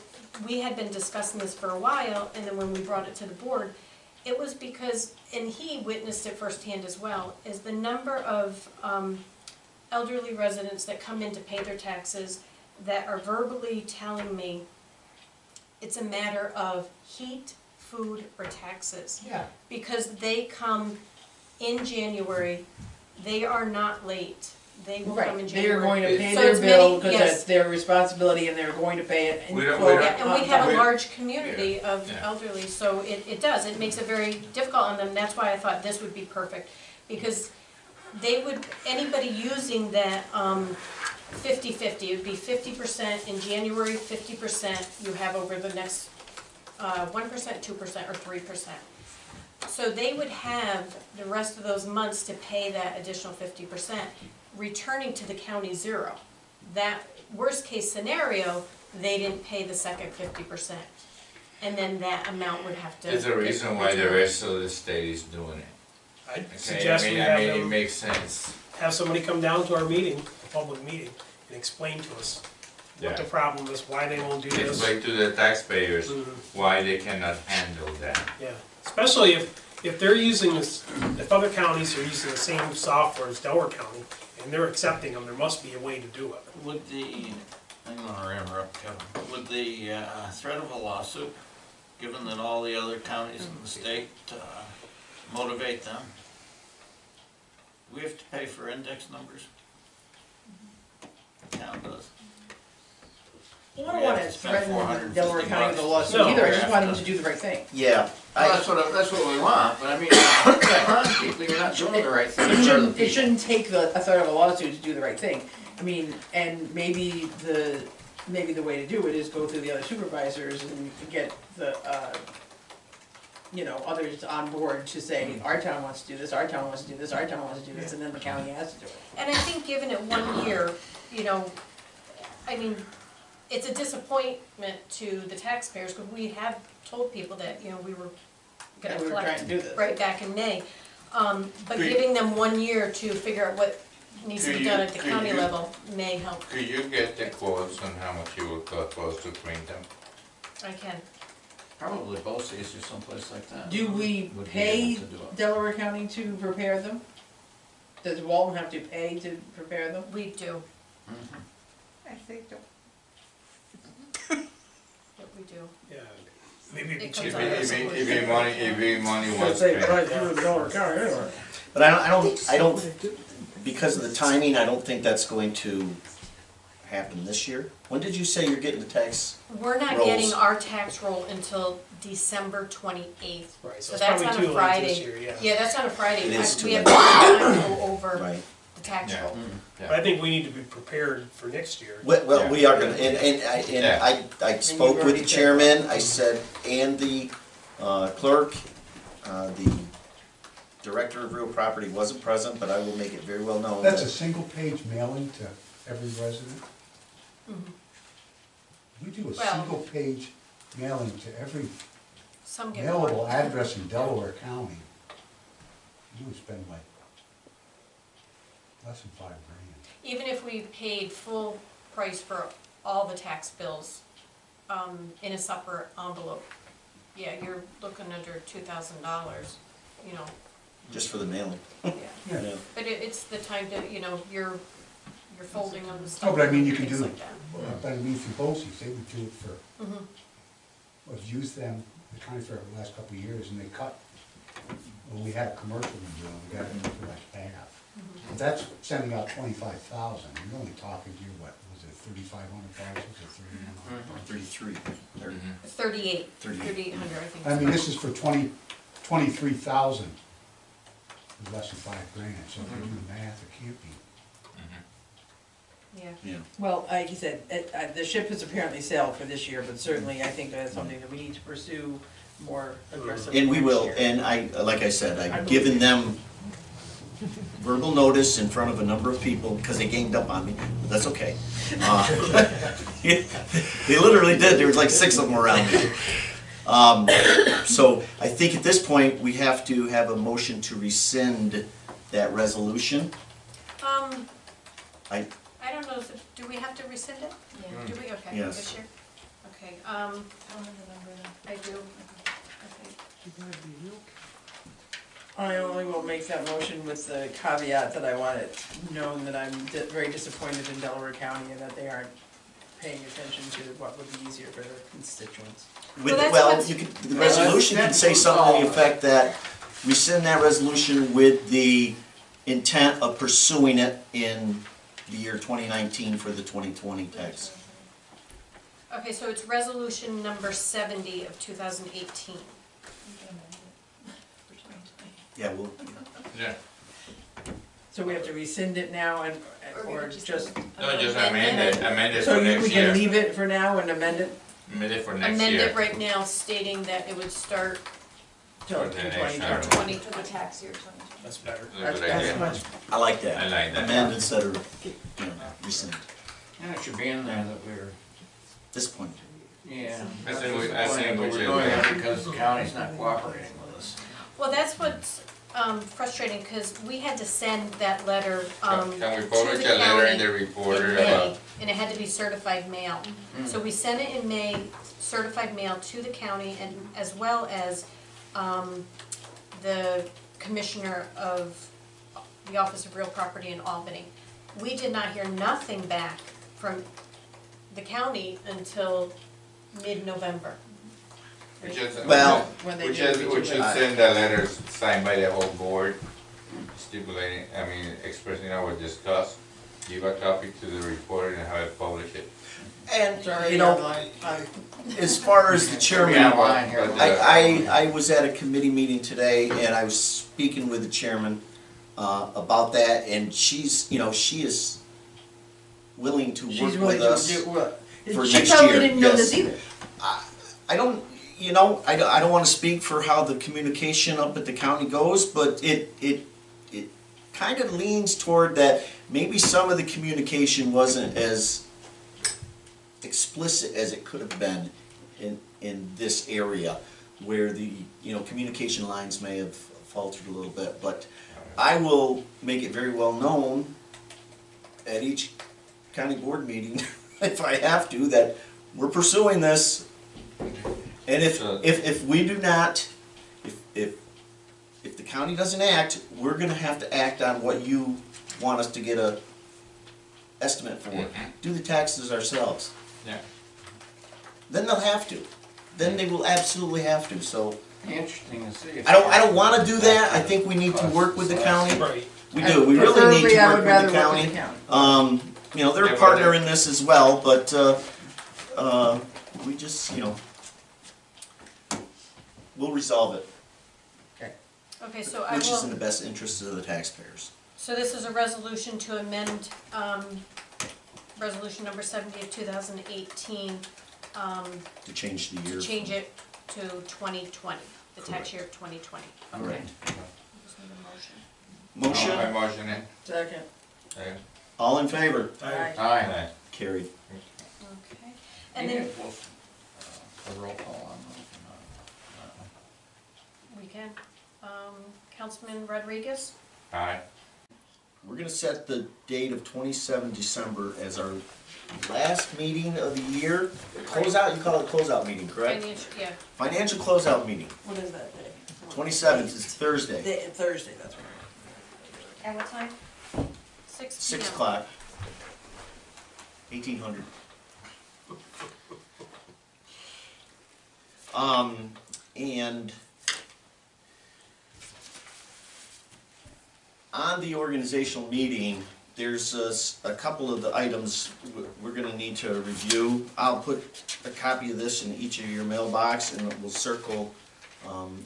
we had been discussing this for a while, and then when we brought it to the board, it was because, and he witnessed it firsthand as well, is the number of elderly residents that come in to pay their taxes that are verbally telling me it's a matter of heat, food, or taxes. Yeah. Because they come in January, they are not late, they will come in Right, January. they are going to pay So their it's bill, many- because yes. that's their responsibility, and they're going to pay it in We don't- full. we don't- Yeah, and we have a We- large community of Yeah. elderly, so it does, it makes it very difficult on them, that's why I thought this would be perfect. Because they would, anybody using that 50/50, it'd be 50% in January, 50% you have over the next 1%, 2%, or 3%. So they would have the rest of those months to pay that additional 50%, returning to the county zero. That worst case scenario, they didn't pay the second 50%. And then that amount would have to. There's a get reason why the returned. rest of the state is doing it. I'd Okay, suggest we I have mean, it them, makes sense. have somebody come down to our meeting, public meeting, and explain to us what the Yeah. problem is, why they won't do this. Explain to the taxpayers Mhm. why they cannot handle that. Yeah, especially if they're using this, if other counties are using the same software as Delaware County, and they're accepting them, there must be a way to do it. Would the, I'm gonna interrupt Kevin, would the threat of a lawsuit, given that all the other counties in the state motivate them? Do we have to pay for index numbers? The town does. I don't We have wanna to spend threaten Delaware $450 County with a No. lawsuit either, I just want them After. to do the right thing. Yeah, Well, that's what we want, but I mean, people, you're not doing the right thing. It shouldn't take a threat of a lawsuit to do the right thing. I mean, and maybe the maybe the way to do it is go through the other supervisors and get the, others on board to say, our town wants to do this, our town wants to do this, our town wants to do this, and then the county has to do it. And I think given it 1 year, I mean, it's a disappointment to the taxpayers, because we have told people that, we were gonna That we were collect trying to do this. right back in May. But Could- giving them 1 year to figure out what needs to Could be you- done at the could county you- level may help. Could you get the quotes on how much it would cost for us to print them? I can. Probably BOCES or someplace like that. Do we would be pay able to do it. Delaware County to prepare them? Does Walton have to pay to prepare them? We do, I think what we do. Yeah, maybe it'd be It comes cheaper. out of If the money was Say, spent. do it in Delaware County anyway. But I don't, because of the timing, I don't think that's going to happen this year. When did you say you're getting the tax? We're not Rolls. getting our tax roll until December 28th. Right, so So it's that's probably on too a late Friday. this year, yeah. Yeah, that's on a Friday. It is too We have late. time to go over Right. the tax Yeah. roll. But I think we need to be prepared for next year. Well, Yeah. we are gonna, I spoke with already the said chairman, I said, and the clerk, the director of real property wasn't present, but I will make it very well known That's a that, single page mailing to every resident? Mhm. We do a Well- single page mailing to every Some get more. mailable address in Delaware County. You would spend like less than $5,000. Even if we paid full price for all the tax bills, in a separate envelope, yeah, you're looking under $2,000, just for the mailing. yeah. Yeah. Yeah. But it's the time to, you're folding them the No, stuff. but I mean, you can things do, like that. but I mean, for BOCES, they would do it for, Mhm. I've used them, the county for the last couple of years, and they cut, well, we had a commercial we do, and we got it for like half. Mm-hmm. That's sending out 25,000, you're only talking here, what, was it 3,500 or 3,100? 33, 30. 38, 38. 3,800, I think. I mean, this is for 23,000, it's less than $5,000, so if you do the math, it can't be. Yeah. Yeah. Well, like you said, the ship has apparently sailed for this year, but certainly I think that's something that we need to pursue more aggressively And we next will, year. and like I said, I I've believe given you. them verbal notice in front of a number of people, because they ganged up on me, but that's okay. They literally did, there was like 6 of them around me. So I think at this point, we have to have a motion to rescind that resolution. I don't know, do we have to rescind it? Yeah. Do we, okay, Yes. this year? Okay, I do, okay. I only will make that motion with the caveat that I want it known that I'm very disappointed in Delaware County and that they aren't paying attention to what would be easier for their constituents. With, that's well, what's- you could, the resolution can say something to the effect that rescind that resolution with the intent of pursuing it in the year 2019 for the 2020 tax. Okay, so it's resolution number 70 of 2018. Yeah, well, Yeah, So we have to rescind it now and, or just, no, just amend it so for we next can year. leave it for now and amend it Amend it for next Amend year. it right now stating that it would start till For the next 2020. term. 20, For the tax year 2020. That's better. That's a good That's idea. much, I like that. I like that. Amend instead of, rescind. And it should be in there that we're, Disappointed. yeah. I think we But we're should, doing it because the county's not cooperating with us. well, that's what's frustrating, because we had to send that letter Can we to publish the a letter in county the reporter in May, about? and it had to be certified mail. So we sent it in May, certified mail to the county, and as well as the commissioner of the Office of Real Property in Albany. We did not hear nothing back from the county until mid-November. We just, Well, when they we do just, reach we it. should send a letter signed by the whole board stipulating, I mean, expressing our disgust. Give a copy to the reporter and have it publish it. And, it's already you know, online. as far as the chairman, Yeah, online here. I was at a committee meeting today and I was speaking with the chairman about that, and she's, she is willing to She's work willing with to us. do, what, for She next year. probably didn't know this Yes. either. I don't, you know, I don't wanna speak for how the communication up at the county goes, but it kinda leans toward that maybe some of the communication wasn't as explicit as it could have been in this area, where the, you know, communication lines may have faltered a little bit, but I will make it very well known at each county board meeting, if I have to, that we're pursuing this. And if we do not, if the county doesn't act, we're gonna have to act on what you want us to get a estimate for. Do the taxes ourselves. Yeah. Then they'll have to. Then they will absolutely have to, so. Interesting to see. I don't wanna do that, I think we need to work with the county. Right. We do, we really need to Preferably, I work would with rather the work with county. the county. You know, they're Yeah, a partner but- in this as well, but, we just, you know, we'll resolve it, Okay, so I which is in will, the best interest of the taxpayers. so this is a resolution to amend, resolution number 70 of 2018, To change the year. to change it to 2020, the tax year of 2020. Correct. Just need a motion. I Motion, motion it. Second. Okay. all in favor? Aye. Aye. Carried. Okay. And then A roll call on those. we can, Councilman Rodriguez? Aye. We're gonna set the date of 27 December as our last meeting of the year. Closeout, you call it closeout meeting, correct? Yeah. Financial closeout meeting, What is that day? 27th, it's Thursday, Thursday, that's right. At what time? 6 p.m. 6 o'clock. 1800. And on the organizational meeting, there's a couple of the items we're gonna need to review. I'll put a copy of this in each of your mailbox, and we'll circle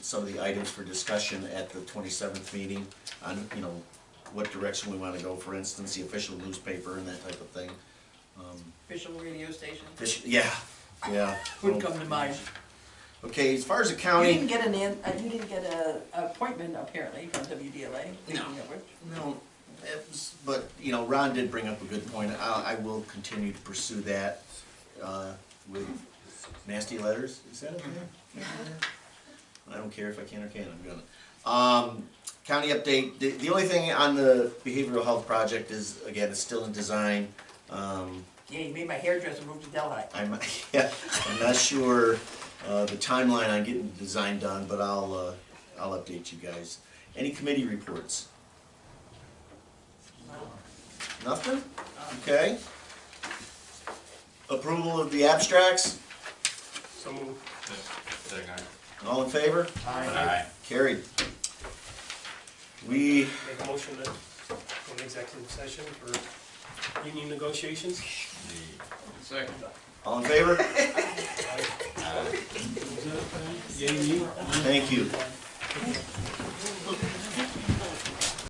some of the items for discussion at the 27th meeting on, you know, what direction we wanna go, for instance, the official newspaper and that type of thing. Official radio station. Yeah. Would come to mind. Okay, as far as the You county. didn't get you didn't get a appointment apparently from WDLA. No. No, but, you know, Ron did bring up a good point. I will continue to pursue that with nasty letters. Is that okay? I don't care if I can or can't, I'm gonna. County update, the only thing on the behavioral health project is, again, it's still in design. Yeah, you made my hairdresser move to Delhi. I'm not sure the timeline on getting the design done, but I'll update you guys. Any committee reports? Nothing? Okay. Approval of the abstracts? So moved. Second. All in favor? Aye. Carried. We, Make a motion to go into executive session for union negotiations. Second. all in favor? Yay, me? Thank you.